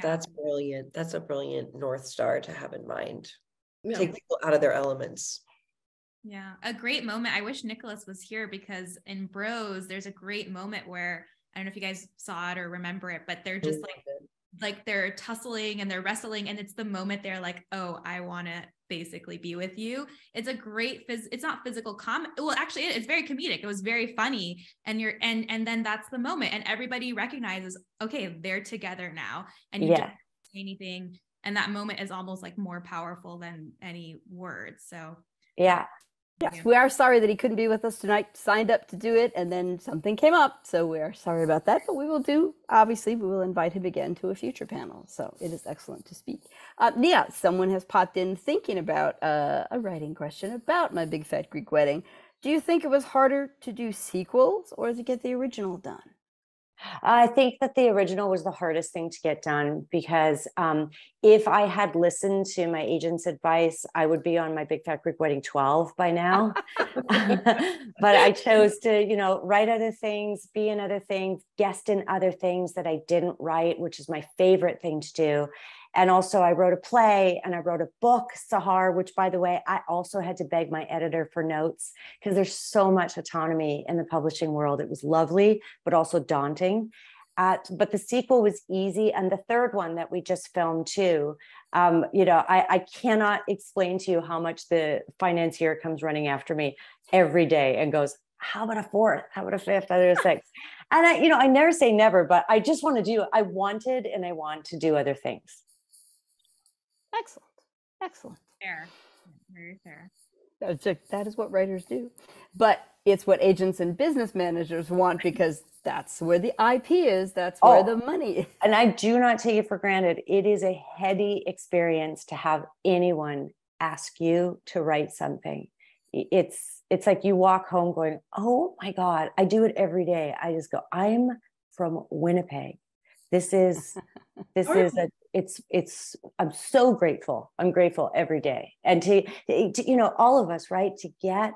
That's brilliant. That's a brilliant North Star to have in mind. Yeah. Take people out of their elements. Yeah, a great moment. I wish Nicholas was here, because in Bros, there's a great moment where, I don't know if you guys saw it or remember it, but they're just like they're tussling and they're wrestling, and it's the moment they're like, oh, I want to basically be with you. It's a great it's not physical comedy. Well, actually it's very comedic. It was very funny, and then that's the moment, and everybody recognizes, okay, they're together now, and you don't say anything, and that moment is almost like more powerful than any words. So yes, we are sorry that he couldn't be with us tonight. Signed up to do it, and then something came up, so we are sorry about that. But we will invite him again to a future panel. So it is excellent to speak. Nia, someone has popped in thinking about a writing question about My Big Fat Greek Wedding. Do you think it was harder to do sequels or to get the original done? I think that the original was the hardest thing to get done, because if I had listened to my agent's advice, I would be on My Big Fat Greek Wedding 12 by now. But I chose to, write other things, be in other things, guest in other things that I didn't write, which is my favorite thing to do. And also I wrote a play and I wrote a book, Sahar, which, by the way, I also had to beg my editor for notes, because there's so much autonomy in the publishing world. It was lovely, but also daunting. But the sequel was easy. And the third one that we just filmed too, I cannot explain to you how much the financier comes running after me every day and goes, how about a fourth? How about a fifth? How about a sixth? And I never say never, but I just want to I want to do other things. Excellent. Fair. Very fair. That is what writers do. But it's what agents and business managers want, because that's where the IP is. That's where the money is. And I do not take it for granted. It is a heady experience to have anyone ask you to write something. It's like you walk home going, oh my God, I do it every day. I just go, I'm from Winnipeg. I'm so grateful. I'm grateful every day. And to all of us, right, to get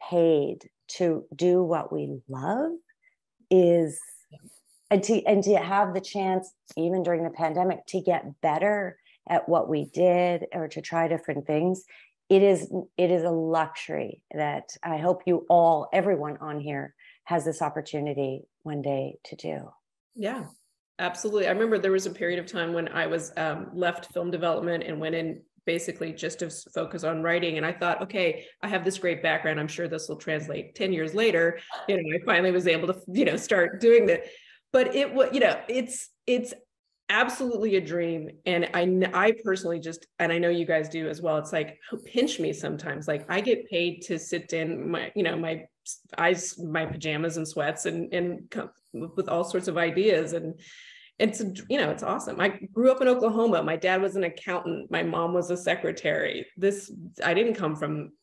paid to do what we love and to have the chance, even during the pandemic, to get better at what we did, or to try different things. It is a luxury that I hope everyone on here has this opportunity one day to do. Yeah. Absolutely. I remember there was a period of time when I was left film development and went in basically just to focus on writing. And I thought, okay, I have this great background. I'm sure this will translate. 10 years later, I finally was able to, start doing that. But it was, it's absolutely a dream. And I personally just, and I know you guys do as well, it's like, pinch me sometimes. Like I get paid to sit in my pajamas and sweats and come with all sorts of ideas. And it's awesome. I grew up in Oklahoma. My dad was an accountant. My mom was a secretary. I didn't come from,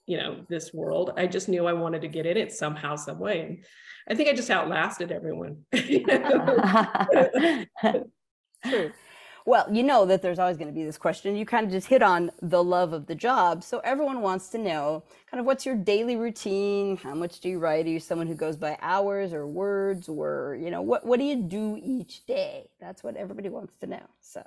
this world. I just knew I wanted to get in it somehow, some way. And I think I just outlasted everyone. True. Well, you know that there's always going to be this question. You kind of just hit on the love of the job. So everyone wants to know kind of what's your daily routine? How much do you write? Are you someone who goes by hours or words, or, what do you do each day? That's what everybody wants to know. So.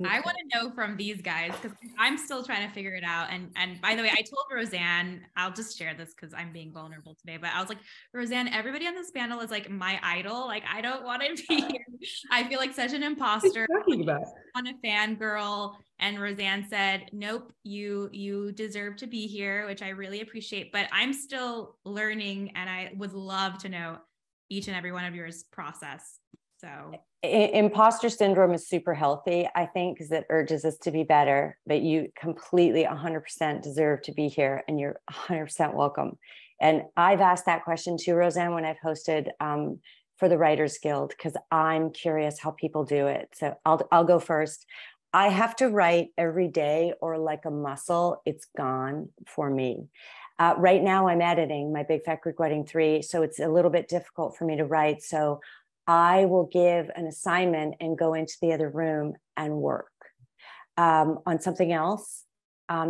I want to know from these guys, because I'm still trying to figure it out. And by the way, I told Rosanne, I'll just share this because I'm being vulnerable today, but I was like, Rosanne, everybody on this panel is like my idol. Like, I don't want to be here. I feel like such an imposter. What are you talking about? On a fangirl. And Rosanne said, nope, you deserve to be here, which I really appreciate, but I'm still learning, and I would love to know each and every one of yours process. So imposter syndrome is super healthy, I think, because it urges us to be better, but you completely 100% deserve to be here, and you're 100% welcome. And I've asked that question too, Rosanne, when I've hosted for the Writers Guild, because I'm curious how people do it. So I'll go first. I have to write every day, or like a muscle, it's gone for me. Right now I'm editing my Big Fat Greek Wedding 3, so it's a little bit difficult for me to write. So I will give an assignment and go into the other room and work on something else,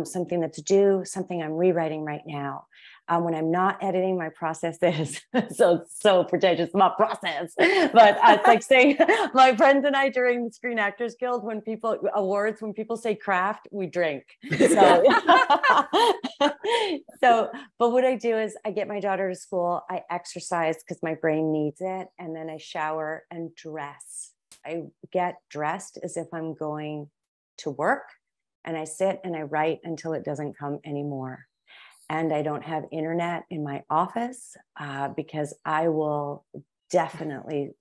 something that's due, something I'm rewriting right now. When I'm not editing, my process is so pretentious, my process. But it's like saying, my friends and I during the Screen Actors Guild, when people say craft, we drink. So, but what I do is I get my daughter to school, I exercise because my brain needs it, and then I shower and dress. I get dressed as if I'm going to work, and I sit and I write until it doesn't come anymore. And I don't have internet in my office because I will definitely,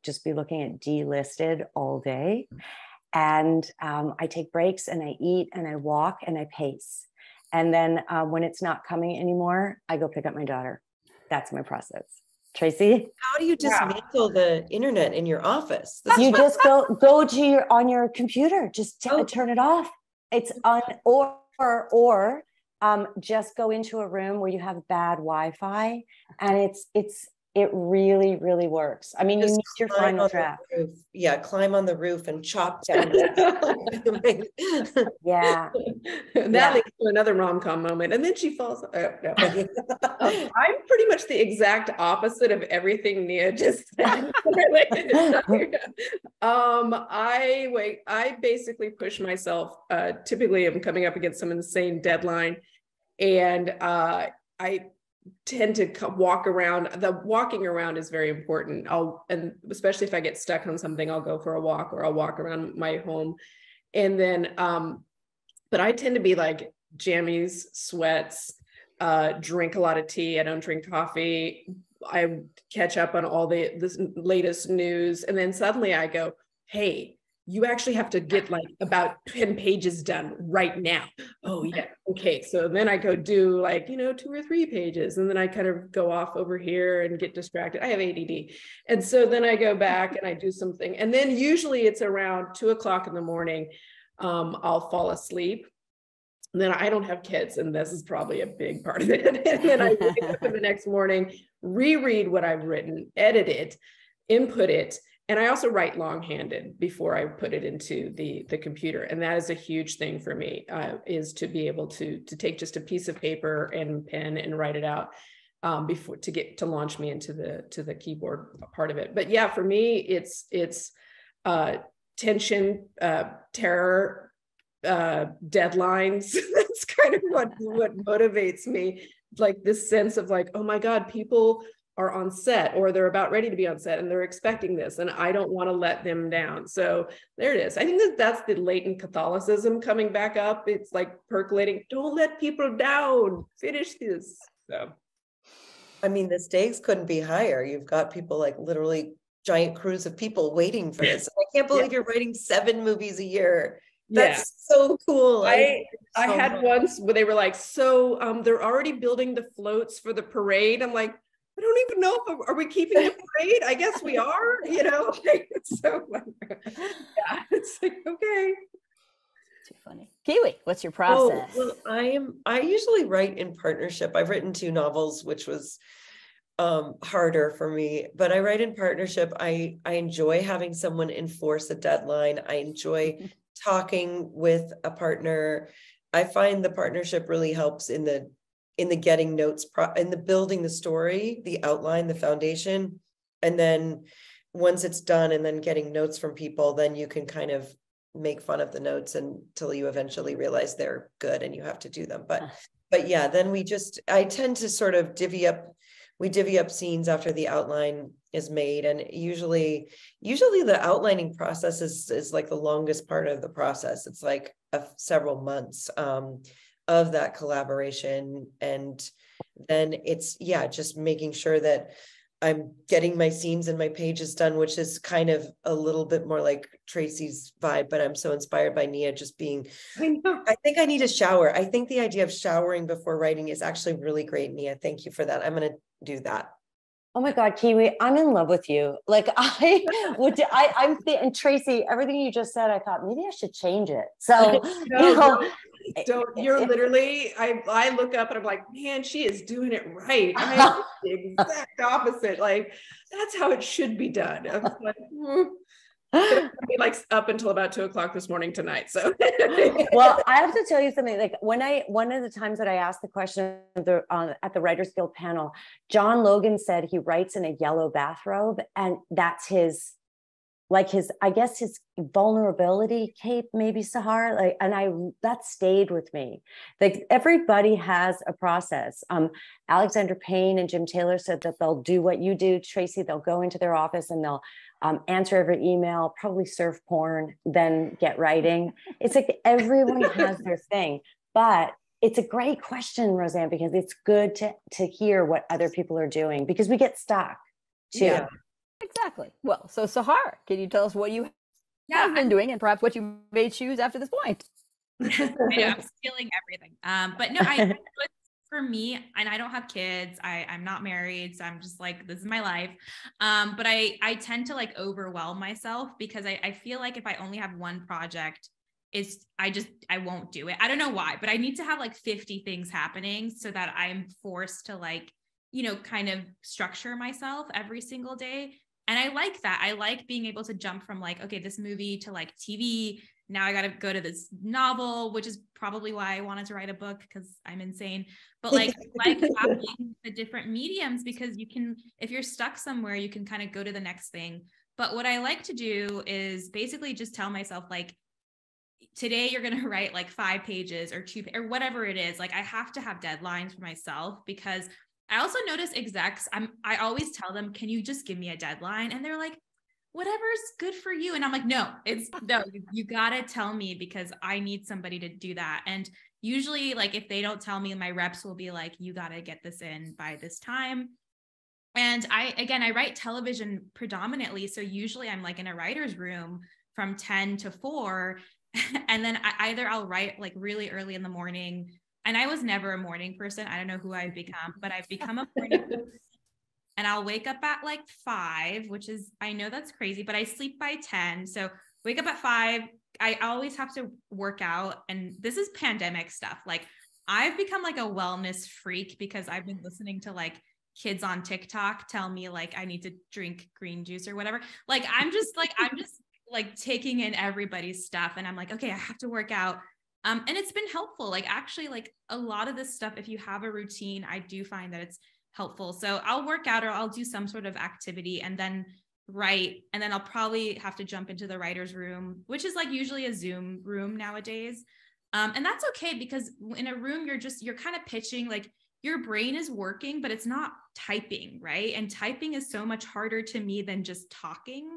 just be looking at delisted all day. And I take breaks and I eat and I walk and I pace. And then when it's not coming anymore, I go pick up my daughter. That's my process. Tracy? How do you dismantle the internet in your office? You just go to on your computer, just turn it off. It's on, or just go into a room where you have bad Wi-Fi, and it really, really works. I mean, you need your final draft. Yeah, climb on the roof and chop down. Yeah. That leads to another rom-com moment, and then she falls. No. I'm pretty much the exact opposite of everything Nia just said. I basically push myself. Typically, I'm coming up against some insane deadline, and I tend to walk around. The walking around is very important. And especially if I get stuck on something, I'll go for a walk, or I'll walk around my home. And then, but I tend to be like jammies, sweats, drink a lot of tea. I don't drink coffee. I catch up on all the latest news. And then suddenly I go, hey, you actually have to get like about 10 pages done right now. Oh yeah. Okay. So then I go do like, 2 or 3 pages. And then I kind of go off over here and get distracted. I have ADD. And so then I go back and I do something. And then usually it's around 2 o'clock in the morning. I'll fall asleep. And then I don't have kids, and this is probably a big part of it. And then I wake up in the next morning, reread what I've written, edit it, input it. And I also write longhanded before I put it into the computer. And that is a huge thing for me, is to be able to take just a piece of paper and pen and write it out before to launch me into the keyboard part of it. But yeah, for me, it's tension, terror, deadlines. That's kind of what motivates me. Like this sense of like, oh my God, people are on set, or they're about ready to be on set, and they're expecting this, and I don't want to let them down. So there it is. I think that's the latent Catholicism coming back up. It's like percolating. Don't let people down. Finish this. So, I mean, the stakes couldn't be higher. You've got people like literally giant crews of people waiting for this. I can't believe you're writing 7 movies a year. That's so cool. I had once where they were like, so they're already building the floats for the parade. I'm like, I don't even know if are we keeping the parade? I guess we are, So yeah, it's like, okay. Too funny. Kiwi, what's your process? Well, I usually write in partnership. I've written 2 novels, which was harder for me, but I write in partnership. I enjoy having someone enforce a deadline. I enjoy talking with a partner. I find the partnership really helps in the getting notes, in the building the story, the outline, the foundation. And then once it's done and then getting notes from people, then you can kind of make fun of the notes until you eventually realize they're good and you have to do them. But yeah, then I tend to sort of divvy up scenes after the outline is made. And usually the outlining process is like the longest part of the process. It's like several months of that collaboration. And then it's, just making sure that I'm getting my scenes and my pages done, which is kind of a little bit more like Tracy's vibe, but I'm so inspired by Nia just being, I think I need a shower. I think the idea of showering before writing is actually really great, Nia. Thank you for that. I'm going to do that. Oh my God, Kiwi, I'm in love with you. Like and Tracy, everything you just said, I thought maybe I should change it. So, you're literally, I look up and I'm like, man, she is doing it right. I'm the exact opposite. Like, that's how it should be done. I was like, be like up until about 2:00 this morning tonight. So, well, I have to tell you something. Like one of the times that I asked the question at the Writers Guild panel, John Logan said he writes in a yellow bathrobe, and that's his vulnerability cape, maybe, Sahar. Like, and that stayed with me. Like, everybody has a process. Alexander Payne and Jim Taylor said that they'll do what you do, Tracy. They'll go into their office and they'll answer every email, probably surf porn, then get writing. It's like everyone has their thing. But it's a great question, Rosanne, because it's good to hear what other people are doing, because we get stuck too. Yeah. Exactly. Well, so Sahar, can you tell us what you have been doing and perhaps what you may choose after this point? I know, I'm stealing everything. But no, for me, and I don't have kids, I'm not married, so I'm just like, this is my life. But I tend to like overwhelm myself, because I feel like if I only have one project, I won't do it. I don't know why, but I need to have like 50 things happening so that I'm forced to like, kind of structure myself every single day. And I like that. I like being able to jump from like, okay, this movie to like TV. Now I got to go to this novel, which is probably why I wanted to write a book, because I'm insane. But like having the different mediums, because you can, if you're stuck somewhere, you can kind of go to the next thing. But what I like to do is basically just tell myself, like, today you're going to write like 5 pages or 2 or whatever it is. Like, I have to have deadlines for myself, because I also notice execs, I always tell them, can you just give me a deadline? And they're like, whatever's good for you. And I'm like, no, you gotta tell me, because I need somebody to do that. And usually, like, if they don't tell me, my reps will be like, you gotta get this in by this time. And I write television predominantly. So usually I'm like in a writer's room from 10 to 4. And then I'll write like really early in the morning. And I was never a morning person. I don't know who I've become, but I've become a morning person. And I'll wake up at like 5, which is, I know that's crazy, but I sleep by 10. So wake up at 5. I always have to work out. And this is pandemic stuff. Like, I've become like a wellness freak, because I've been listening to like kids on TikTok tell me like I need to drink green juice or whatever. Like, I'm just like taking in everybody's stuff. And I'm like, okay, I have to work out. And it's been helpful. Like, actually, like a lot of this stuff, if you have a routine, I do find that it's helpful. So I'll work out, or I'll do some sort of activity and then write. And then I'll probably have to jump into the writer's room, which is like usually a Zoom room nowadays. And that's okay, because in a room, you're kind of pitching, like, your brain is working, but it's not typing, right? And typing is so much harder to me than just talking.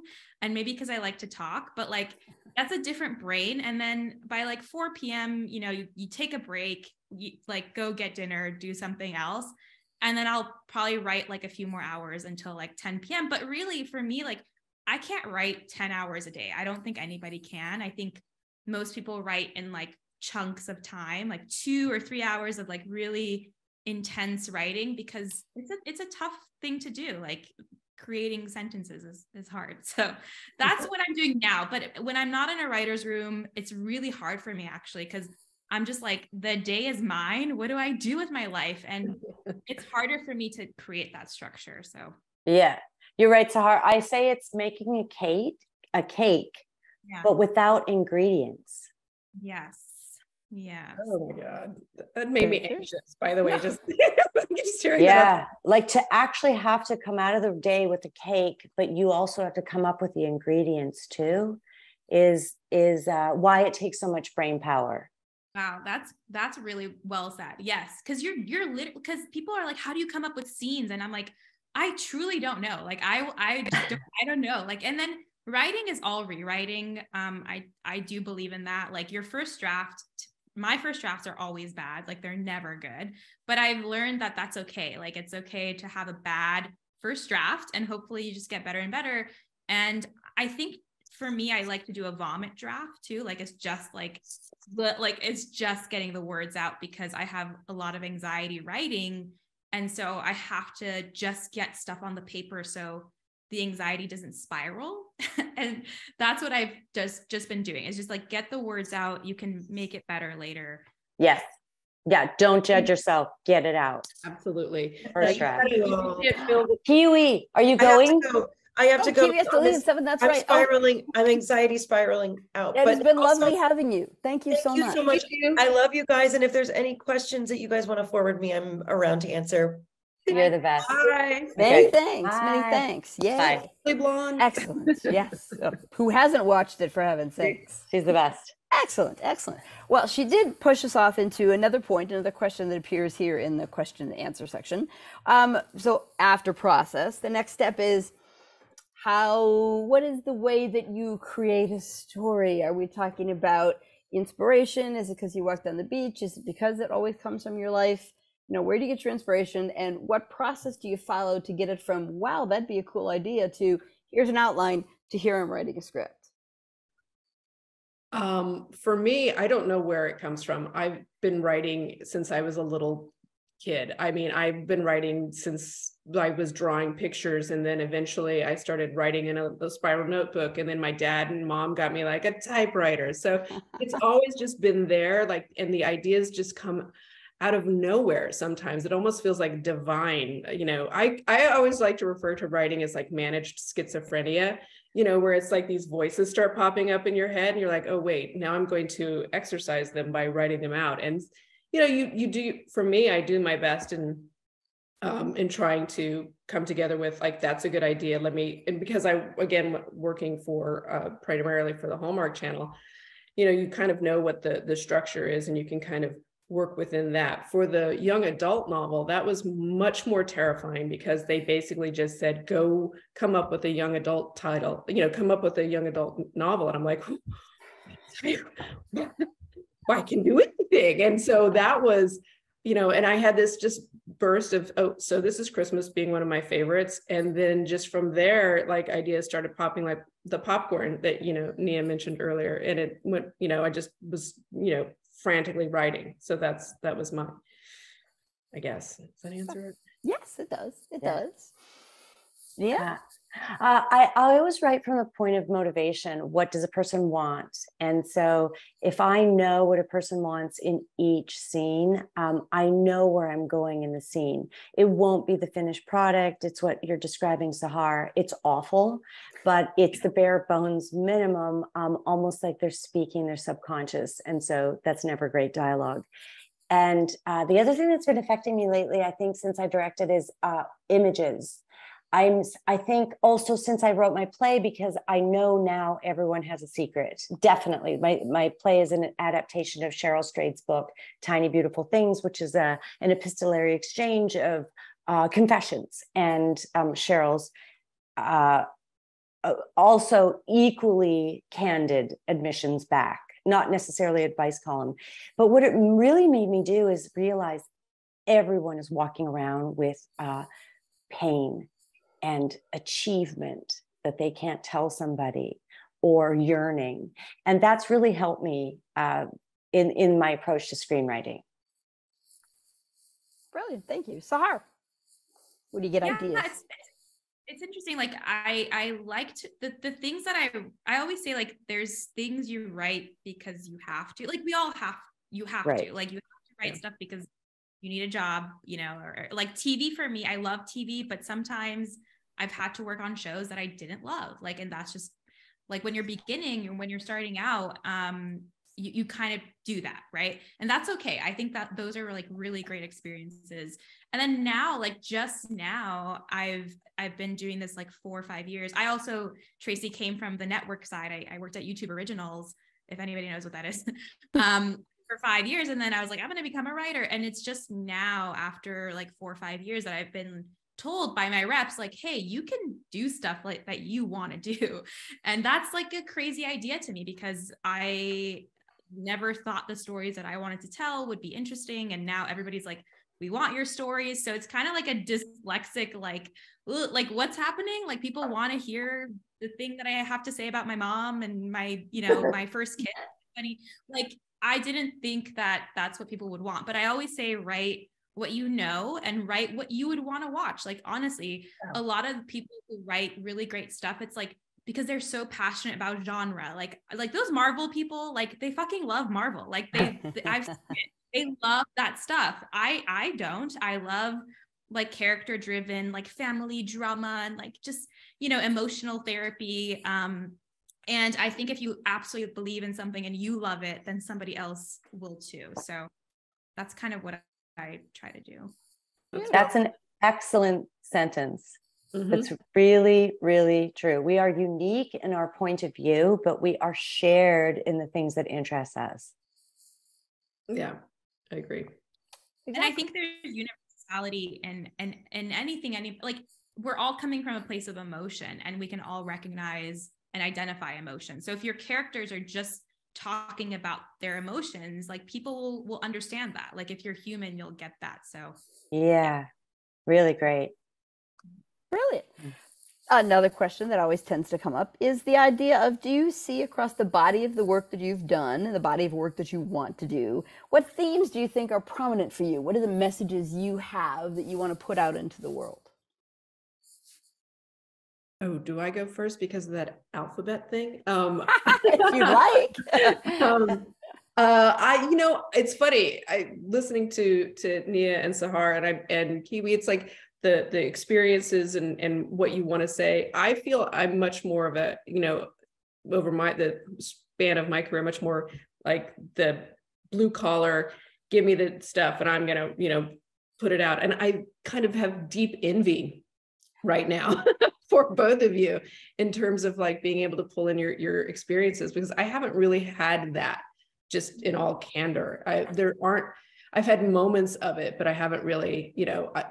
And maybe because I like to talk, but like, that's a different brain. And then by like 4 p.m., you take a break, you like go get dinner, do something else. And then I'll probably write like a few more hours until like 10 p.m. But really, for me, like, I can't write 10 hours a day. I don't think anybody can. I think most people write in like chunks of time, like 2 or 3 hours of like really intense writing, because it's a tough thing to do. Like, creating sentences is hard. So that's what I'm doing now. But when I'm not in a writer's room, it's really hard for me, actually, because I'm just like, the day is mine. What do I do with my life? And it's harder for me to create that structure. So yeah, you're right, Sahar. I say it's making a cake, yeah, but without ingredients. Yes. Yeah. Oh my God. That made me anxious, by the way. Just hearing that. Like, to actually have to come out of the day with a cake, but you also have to come up with the ingredients too, is is why it takes so much brain power. Wow, that's really well said. Yes, because you're because people are like, how do you come up with scenes? And I'm like, I truly don't know. Like I just don't, I don't know. Like, and then writing is all rewriting. I do believe in that. Like your first draft, my first drafts are always bad. Like they're never good. But I've learned that that's okay. Like it's okay to have a bad first draft, and hopefully you just get better and better. And I think for me, I like to do a vomit draft too. Like it's just it's just getting the words out, because I have a lot of anxiety writing. And so I have to just get stuff on the paper so the anxiety doesn't spiral. And that's what I've just been doing, is just like, get the words out. You can make it better later. Yes. Yeah. Don't judge yourself. Get it out. Absolutely. First draft. Kiwi, Kiwi, are you going? I have to go. Kiwi has to leave 7. That's I'm right. spiraling. I'm anxiety spiraling out. It has been also, lovely having you. Thank you so much. Thank you so much. I love you guys. And if there's any questions that you guys want to forward me, I'm around to answer. You're the best. Bye. Many Okay. thanks. Bye. Many thanks. Yay. Bye. Really blonde. Excellent. Yes. Who hasn't watched it, for heaven's sakes? She's the best. Excellent. Excellent. Well, she did push us off into another point, another question that appears here in the question and answer section. So after process, the next step is what is the way that you create a story? Are we talking about inspiration? Is it because you walked on the beach? Is it because it always comes from your life? You know, where do you get your inspiration, and what process do you follow to get it from, wow, that'd be a cool idea, to here's an outline, to here I'm writing a script? For me, I don't know where it comes from. I've been writing since I was a little kid. I mean, I've been writing since I was drawing pictures, and then eventually I started writing in a spiral notebook, and then my dad and mom got me like a typewriter. So it's always just been there, like, and the ideas just come out of nowhere. Sometimes it almost feels like divine. You know, I always like to refer to writing as like managed schizophrenia, you know, where it's like these voices start popping up in your head and you're like, oh wait, now I'm going to exercise them by writing them out. And you know, you do, for me, I do my best in trying to come together with like, that's a good idea. And because I, again, working for primarily for the Hallmark Channel, you know, you kind of know what the structure is, and you can kind of work within that. For the young adult novel, that was much more terrifying, because they basically just said, go come up with a young adult title, you know, come up with a young adult novel. And I'm like, I can do anything. And so that was, you know, and I had this just burst of, oh, so this is Christmas being one of my favorites. And then just from there, like ideas started popping, like the popcorn that, you know, Nia mentioned earlier. And it went, you know, I just was, you know, frantically writing. So that was my, I guess. Does that answer it? Yes, it does. It does. Yeah. I always write from the point of motivation. What does a person want? And so if I know what a person wants in each scene, I know where I'm going in the scene. It won't be the finished product. It's what you're describing, Sahar. It's awful, but it's the bare bones minimum, almost like they're speaking their subconscious. And so that's never great dialogue. And the other thing that's been affecting me lately, I think, since I directed, is images. I think also since I wrote my play, because I know now everyone has a secret. Definitely. My play is an adaptation of Cheryl Strayed's book, Tiny Beautiful Things, which is an epistolary exchange of confessions, and Cheryl's also equally candid admissions back, not necessarily advice column. But what it really made me do is realize everyone is walking around with pain and achievement that they can't tell somebody, or yearning. And that's really helped me in my approach to screenwriting. Brilliant. Thank you. Sahar, where do you get ideas? It's interesting. Like I liked the things that I always say, like, there's things you write because you have to, like, we all have, you have right. to, like, you have to write stuff because you need a job, you know, or like TV for me, I love TV, but sometimes I've had to work on shows that I didn't love. Like, and that's just like when you're beginning and when you're starting out, you kind of do that, right? And that's okay. I think that those are like really great experiences. And then now, like just now, I've been doing this like 4 or 5 years. I also, Tracy, came from the network side. I worked at YouTube Originals, if anybody knows what that is, for 5 years. And then I was like, I'm going to become a writer. And it's just now, after like 4 or 5 years, that I've been told by my reps, like, hey, you can do stuff like that you want to do. And that's like a crazy idea to me, because I never thought the stories that I wanted to tell would be interesting. And now everybody's like, we want your stories. So it's kind of like a dyslexic, like what's happening? Like, people want to hear the thing that I have to say about my mom and my, my first kid. Like, I didn't think that that's what people would want, but I always say, write what you know and write what you would want to watch. Like, honestly, a lot of people who write really great stuff, it's like, because they're so passionate about genre, like those Marvel people, like they fucking love Marvel. Like I've seen it. They love that stuff. I don't. I love like character driven, like family drama and like just, emotional therapy. And I think if you absolutely believe in something and you love it, then somebody else will too. So that's kind of what I try to do. That's an excellent sentence. Mm-hmm. That's really, really true. We are unique in our point of view, but we are shared in the things that interest us. Yeah, I agree. And I think there's universality in anything, like we're all coming from a place of emotion, and we can all recognize and identify emotion. So if your characters are just talking about their emotions, like people will understand that. Like if you're human, you'll get that. So yeah, really great. Brilliant. Another question that always tends to come up is the idea of, do you see across the body of the work that you've done and the body of work that you want to do, what themes do you think are prominent for you? What are the messages you have that you want to put out into the world? Oh, do I go first because of that alphabet thing? If you like. It's funny. Listening to Nia and Sahar and Kiwi, it's like the experiences and what you want to say. I feel I'm much more of a, over the span of my career, much more like the blue collar, give me the stuff and I'm going to, put it out. And I kind of have deep envy right now for both of you in terms of like being able to pull in your experiences, because I haven't really had that, just in all candor. I've had moments of it, but I haven't really,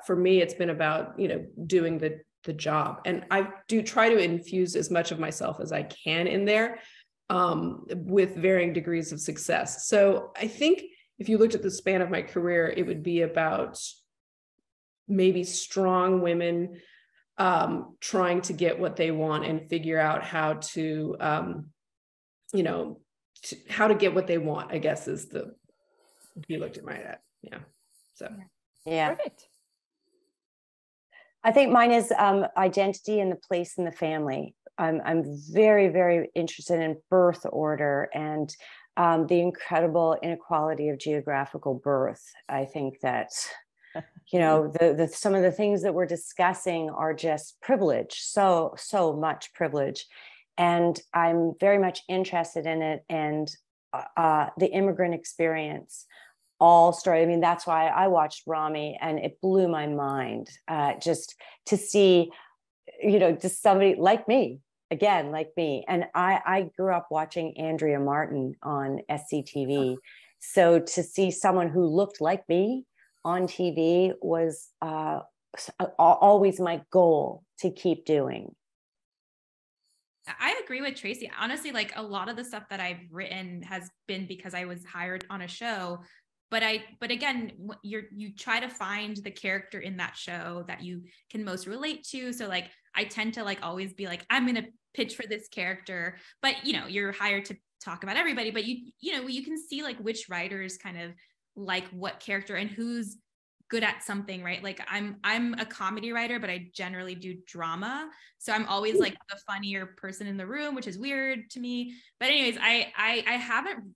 for me, it's been about, doing the job. And I do try to infuse as much of myself as I can in there, with varying degrees of success. So I think if you looked at the span of my career, it would be about maybe strong women trying to get what they want and figure out how to, how to get what they want, I guess is if you looked at my ad. Yeah. So. Yeah. Perfect. I think mine is identity and the place in the family. I'm very, very interested in birth order and the incredible inequality of geographical birth. I think that, some of the things that we're discussing are just privilege, so much privilege. And I'm very much interested in it, and the immigrant experience, all story. I mean, that's why I watched Ramy, and it blew my mind just to see, just somebody like me, again, like me. And I grew up watching Andrea Martin on SCTV. So to see someone who looked like me on TV was always my goal to keep doing. I agree with Tracy. Honestly, like a lot of the stuff that I've written has been because I was hired on a show. But again, you try to find the character in that show that you can most relate to. So like, I tend to like always be like, I'm going to pitch for this character, but you're hired to talk about everybody, but you can see like which writers kind of like what character and who's good at something, right? Like I'm a comedy writer, but I generally do drama. So I'm always like the funnier person in the room, which is weird to me. But anyways, I haven't,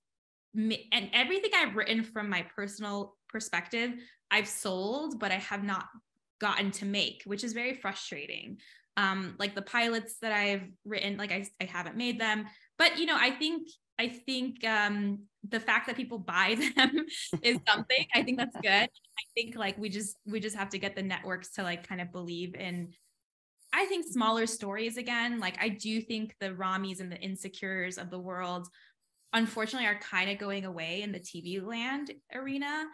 and everything I've written from my personal perspective, I've sold, but I have not gotten to make, which is very frustrating. Like the pilots that I've written, like I haven't made them, but I think the fact that people buy them is something. I think that's good. I think like we just have to get the networks to like kind of believe in, I think, smaller stories again. Like I do think the Ramys and the Insecures of the world, unfortunately, are kind of going away in the TV land arena.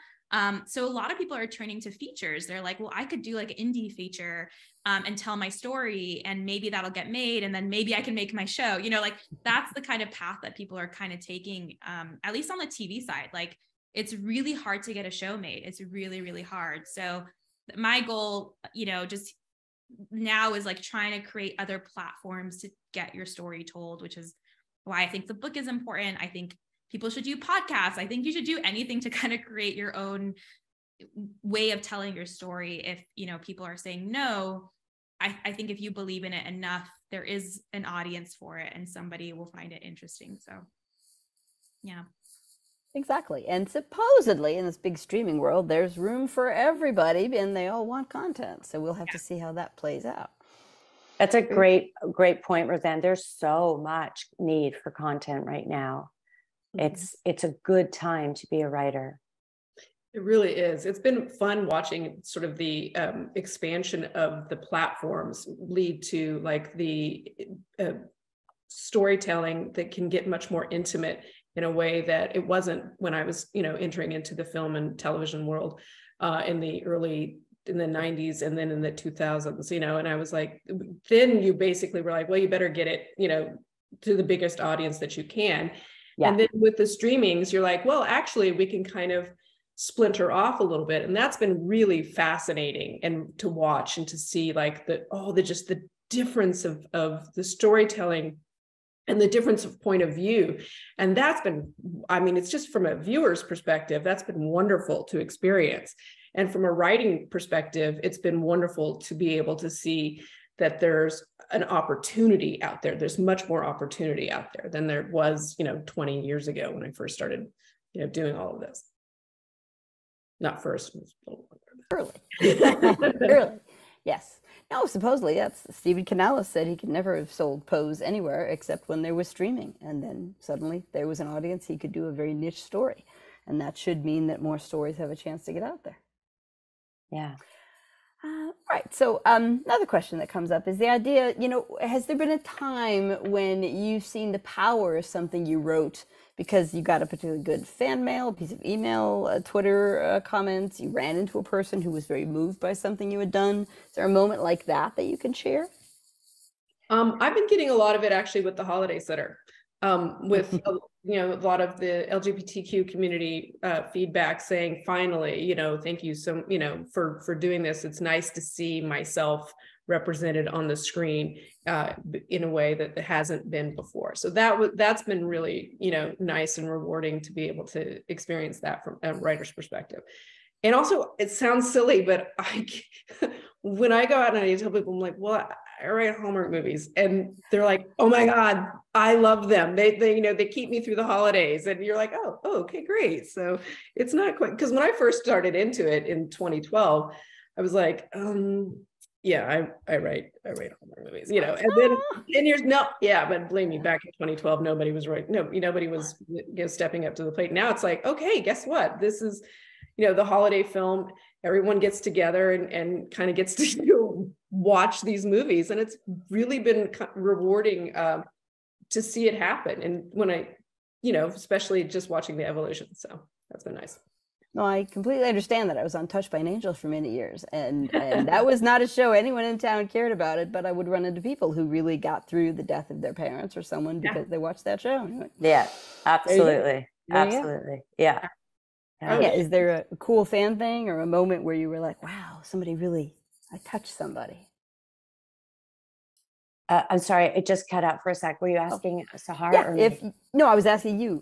So a lot of people are turning to features. They're like, well, I could do like an indie feature and tell my story, and maybe that'll get made, and then maybe I can make my show. You know, like that's the kind of path that people are kind of taking, at least on the TV side. Like it's really hard to get a show made. It's really, really hard. So my goal, you know, just now is like trying to create other platforms to get your story told, which is why I think the book is important. I think people should do podcasts. I think you should do anything to kind of create your own way of telling your story. If, you know, people are saying no, I think if you believe in it enough, there is an audience for it and somebody will find it interesting. So yeah. Exactly. And supposedly in this big streaming world, there's room for everybody and they all want content. So we'll have to see how that plays out. That's a great point, Rosanne. There's so much need for content right now. It's a good time to be a writer. It really is. It's been fun watching sort of the expansion of the platforms lead to like the storytelling that can get much more intimate in a way that it wasn't when I was, you know, entering into the film and television world in the 90s and then in the 2000s, you know, and I was like, then you basically were like, well, you better get it, you know, to the biggest audience that you can. Yeah. And then with the streamings, you're like, well, actually we can kind of splinter off a little bit. And that's been really fascinating and to watch and to see like just the difference of the storytelling and the difference of point of view. And that's been, I mean, it's just from a viewer's perspective, that's been wonderful to experience. And from a writing perspective, it's been wonderful to be able to see that there's an opportunity out there. There's much more opportunity out there than there was, you know, 20 years ago when I first started, you know, doing all of this. Not first, it was a little early. Early, yes. No, supposedly, Stephen Canales said he could never have sold Pose anywhere except when there was streaming. And then suddenly there was an audience, he could do a very niche story. And that should mean that more stories have a chance to get out there. Yeah. Right. So another question that comes up is the idea, you know, has there been a time when you've seen the power of something you wrote because you got a particularly good fan mail, a piece of email, Twitter comments, you ran into a person who was very moved by something you had done? Is there a moment like that you can share? I've been getting a lot of it actually with the Holiday Sitter, with you know, a lot of the LGBTQ community feedback saying, finally, you know, thank you so, you know, for doing this. It's nice to see myself represented on the screen in a way that hasn't been before. So that's been really, you know, nice and rewarding to be able to experience that from a writer's perspective. And also, it sounds silly, but when I go out and I tell people, I'm like, well, I write Hallmark movies, and they're like, oh my God, I love them. They you know, they keep me through the holidays. And you're like, oh, okay, great. So it's not quite, because when I first started into it in 2012, I was like, yeah, I write Hallmark movies, you know, and then 10 years, no, yeah, but believe me, back in 2012, nobody was nobody was, you know, stepping up to the plate. Now it's like, okay, guess what? This is, you know, the holiday film, everyone gets together and kind of gets to, you know, watch these movies. And it's really been rewarding to see it happen. And when I, you know, especially just watching the evolution. So that's been nice. No, I completely understand that. I was on Touched by an Angel for many years, and that was not a show anyone in town cared about it, but I would run into people who really got through the death of their parents or someone because they watched that show. Yeah, absolutely. Absolutely. Yeah. Oh, yeah. Is there a cool fan thing or a moment where you were like, wow, I touched somebody? I'm sorry, it just cut out for a sec. Were you asking Sahar? Yeah, no, I was asking you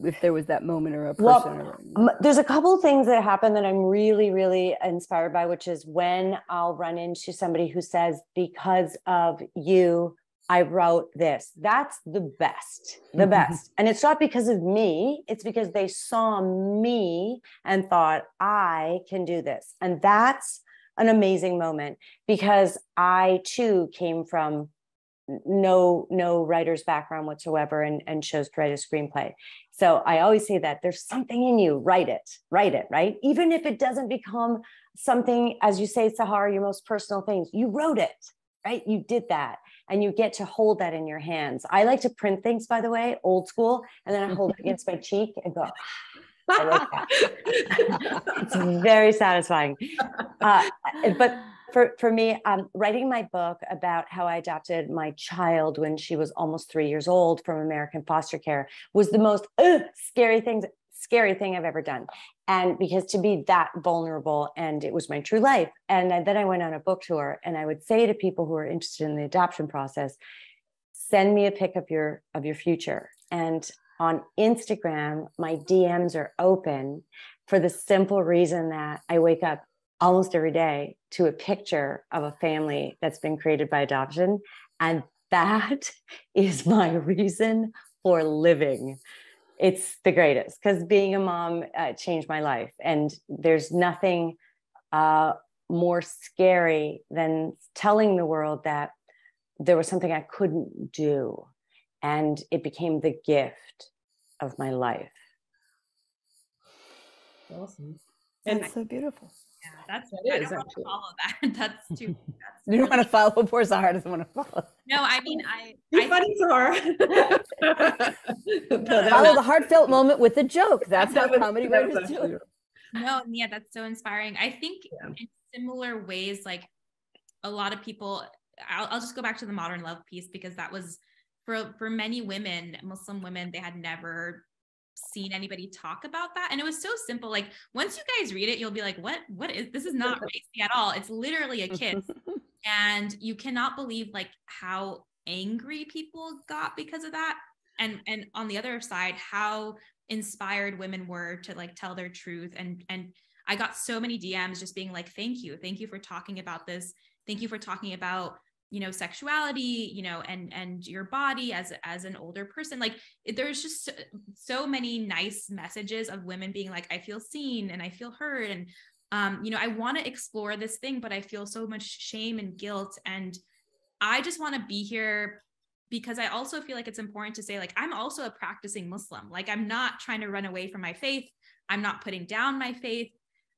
if there was that moment or a person. Well, there's a couple of things that happen that I'm really, really inspired by, which is when I'll run into somebody who says, because of you, I wrote this. That's the best, And it's not because of me. It's because they saw me and thought, I can do this. And that's an amazing moment, because I too came from no writer's background whatsoever and chose to write a screenplay. So I always say that there's something in you, write it, right? Even if it doesn't become something, as you say, Sahar, your most personal things, you wrote it, right? You did that, and you get to hold that in your hands. I like to print things, by the way, old school, and then I hold it against my cheek and go, I like that. It's very satisfying. But for me, writing my book about how I adopted my child when she was almost 3 years old from American foster care was the most scary thing I've ever done. And because to be that vulnerable, and it was my true life. And then I went on a book tour, and I would say to people who are interested in the adoption process, send me a pic of your future. And on Instagram, my DMs are open for the simple reason that I wake up almost every day to a picture of a family that's been created by adoption. And that is my reason for living. It's the greatest, because being a mom changed my life. And there's nothing more scary than telling the world that there was something I couldn't do. And it became the gift of my life. Awesome. And it's so beautiful. Yeah, I don't want to follow that. That's too. You don't want to follow. Poor Sahar doesn't want to follow. No, I mean, You're funny, Sahar. Follow the heartfelt moment with a joke. That's how comedy writers do it. No, yeah, that's so inspiring. I think in similar ways, like a lot of people, I'll just go back to the modern love piece, because that was for many women, Muslim women, they had never seen anybody talk about that. And it was so simple. Like once you guys read it, you'll be like, what is this? Is not racy at all. It's literally a kiss. And you cannot believe like how angry people got because of that. And on the other side, how inspired women were to like tell their truth. And I got so many DMs just being like, thank you for talking about this. Thank you for talking about, you know, sexuality, you know, and your body as an older person. Like there's just so many nice messages of women being like, I feel seen and I feel heard. And, you know, I want to explore this thing, but I feel so much shame and guilt. And I just want to be here because I also feel like it's important to say, like, I'm also a practicing Muslim. Like, I'm not trying to run away from my faith. I'm not putting down my faith.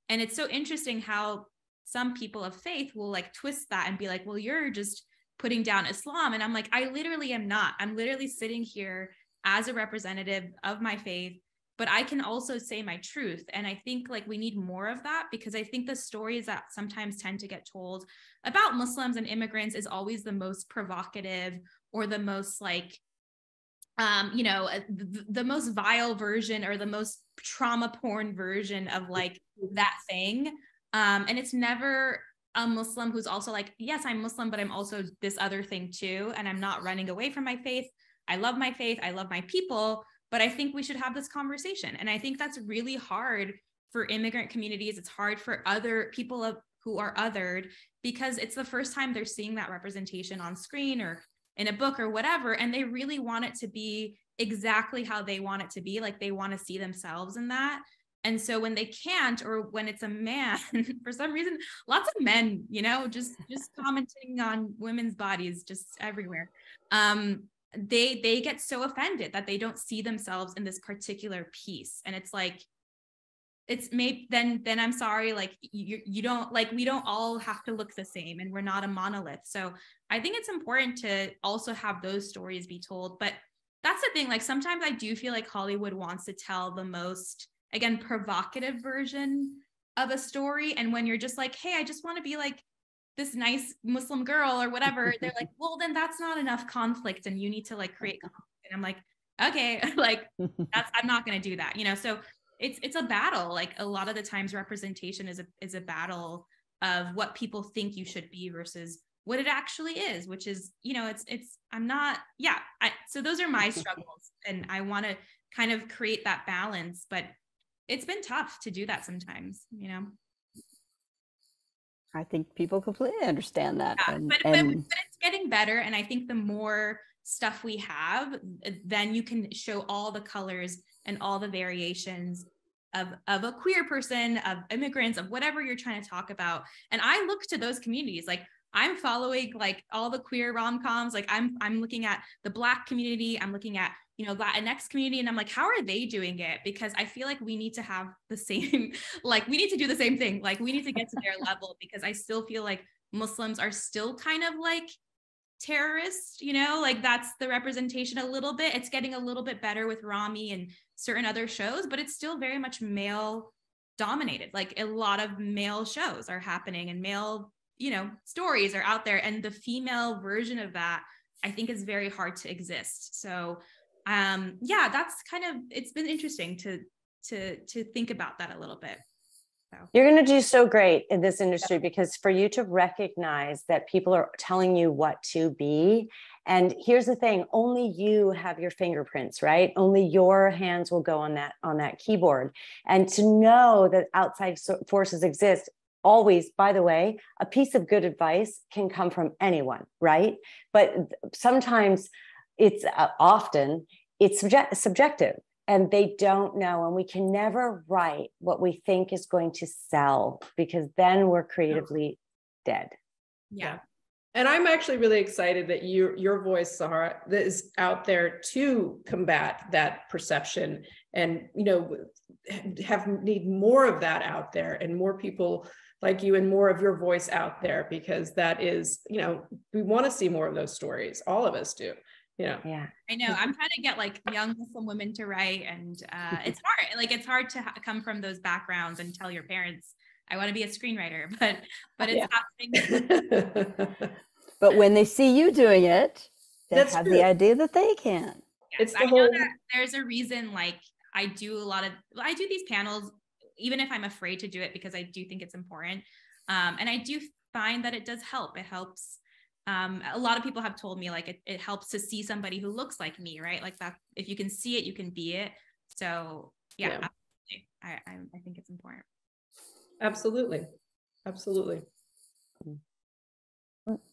And it's so interesting how some people of faith will like twist that and be like, well, you're just putting down Islam. And I'm like, I literally am not. I'm literally sitting here as a representative of my faith, but I can also say my truth. And I think like we need more of that, because I think the stories that sometimes tend to get told about Muslims and immigrants is always the most provocative or the most like, you know, the most vile version or the most trauma porn version of like that thing. And it's never a Muslim who's also like, yes, I'm Muslim, but I'm also this other thing too. And I'm not running away from my faith. I love my faith. I love my people, but I think we should have this conversation. And I think that's really hard for immigrant communities. It's hard for other people who are othered, because it's the first time they're seeing that representation on screen or in a book or whatever. And they really want it to be exactly how they want it to be. Like they want to see themselves in that. And so when they can't, or when it's a man, for some reason, lots of men, you know, just commenting on women's bodies just everywhere. They get so offended that they don't see themselves in this particular piece. And it's like, it's maybe then I'm sorry, like you don't, like, we don't all have to look the same, and we're not a monolith. So I think it's important to also have those stories be told. But that's the thing, like sometimes I do feel like Hollywood wants to tell the most, again, provocative version of a story. And when you're just like, hey, I just want to be like this nice Muslim girl or whatever, they're like, well, then that's not enough conflict and you need to like create conflict. And I'm like, okay, like I'm not going to do that, you know? So it's a battle. Like a lot of the times representation is a battle of what people think you should be versus what it actually is, which is, you know, I'm not, yeah. So those are my struggles, and I want to kind of create that balance, but it's been tough to do that sometimes, you know? I think people completely understand that. Yeah, but it's getting better. And I think the more stuff we have, then you can show all the colors and all the variations of a queer person, of immigrants, of whatever you're trying to talk about. And I look to those communities, like I'm following like all the queer rom-coms. Like I'm looking at the Black community. I'm looking at, you know, Latinx community. And I'm like, how are they doing it? Because I feel like we need to have the same, like we need to do the same thing. Like we need to get to their level, because I still feel like Muslims are still kind of like terrorists, you know, like that's the representation a little bit. It's getting a little bit better with Ramy and certain other shows, but it's still very much male dominated. Like a lot of male shows are happening and male, you know, stories are out there, and the female version of that I think is very hard to exist. So yeah, that's kind of, it's been interesting to think about that a little bit. So. You're going to do so great in this industry, because for you to recognize that people are telling you what to be. And here's the thing, only you have your fingerprints, right? Only your hands will go on that keyboard. And to know that outside forces exist, always, by the way, a piece of good advice can come from anyone, right? But sometimes often it's subjective. And they don't know, and we can never write what we think is going to sell, because then we're creatively dead. Yeah. And I'm actually really excited that your voice, Sahar, that is out there to combat that perception, and, you know, need more of that out there, and more people like you and more of your voice out there, because that is, you know, we want to see more of those stories. All of us do. Yeah. I know. I'm trying to get like young Muslim women to write, and it's hard. Like it's hard to come from those backgrounds and tell your parents, I want to be a screenwriter, but it's happening. But when they see you doing it, they That's have true. the idea that they can. It's the I know whole... that there's a reason, like I do these panels, even if I'm afraid to do it, because I do think it's important. And I do find that it does help. It helps. A lot of people have told me like it helps to see somebody who looks like me, right? Like that, if you can see it, you can be it. So yeah. I think it's important. Absolutely.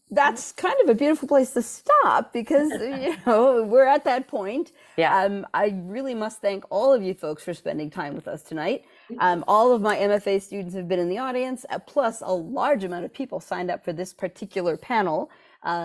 That's kind of a beautiful place to stop, because you know, we're at that point. Yeah. I really must thank all of you folks for spending time with us tonight. All of my MFA students have been in the audience, plus a large amount of people signed up for this particular panel,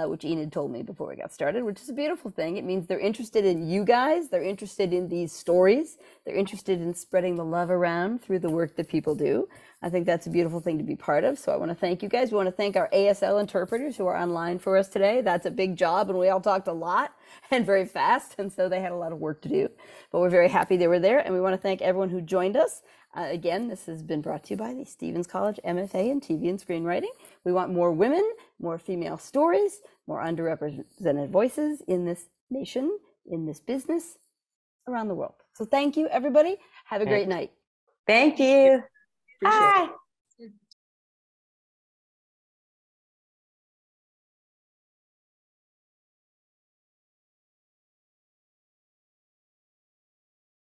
which Enid told me before we got started, which is a beautiful thing. It means they're interested in you guys, they're interested in these stories, they're interested in spreading the love around through the work that people do. I think that's a beautiful thing to be part of. So I want to thank you guys. We want to thank our ASL interpreters who are online for us today. That's a big job, and we all talked a lot and very fast, and so they had a lot of work to do. But we're very happy they were there, and we want to thank everyone who joined us. Again, this has been brought to you by the Stephens College MFA in TV and Screenwriting. We want more women, more female stories, more underrepresented voices in this nation, in this business, around the world. So thank you, everybody. Have a great night. Thank you. Appreciate it.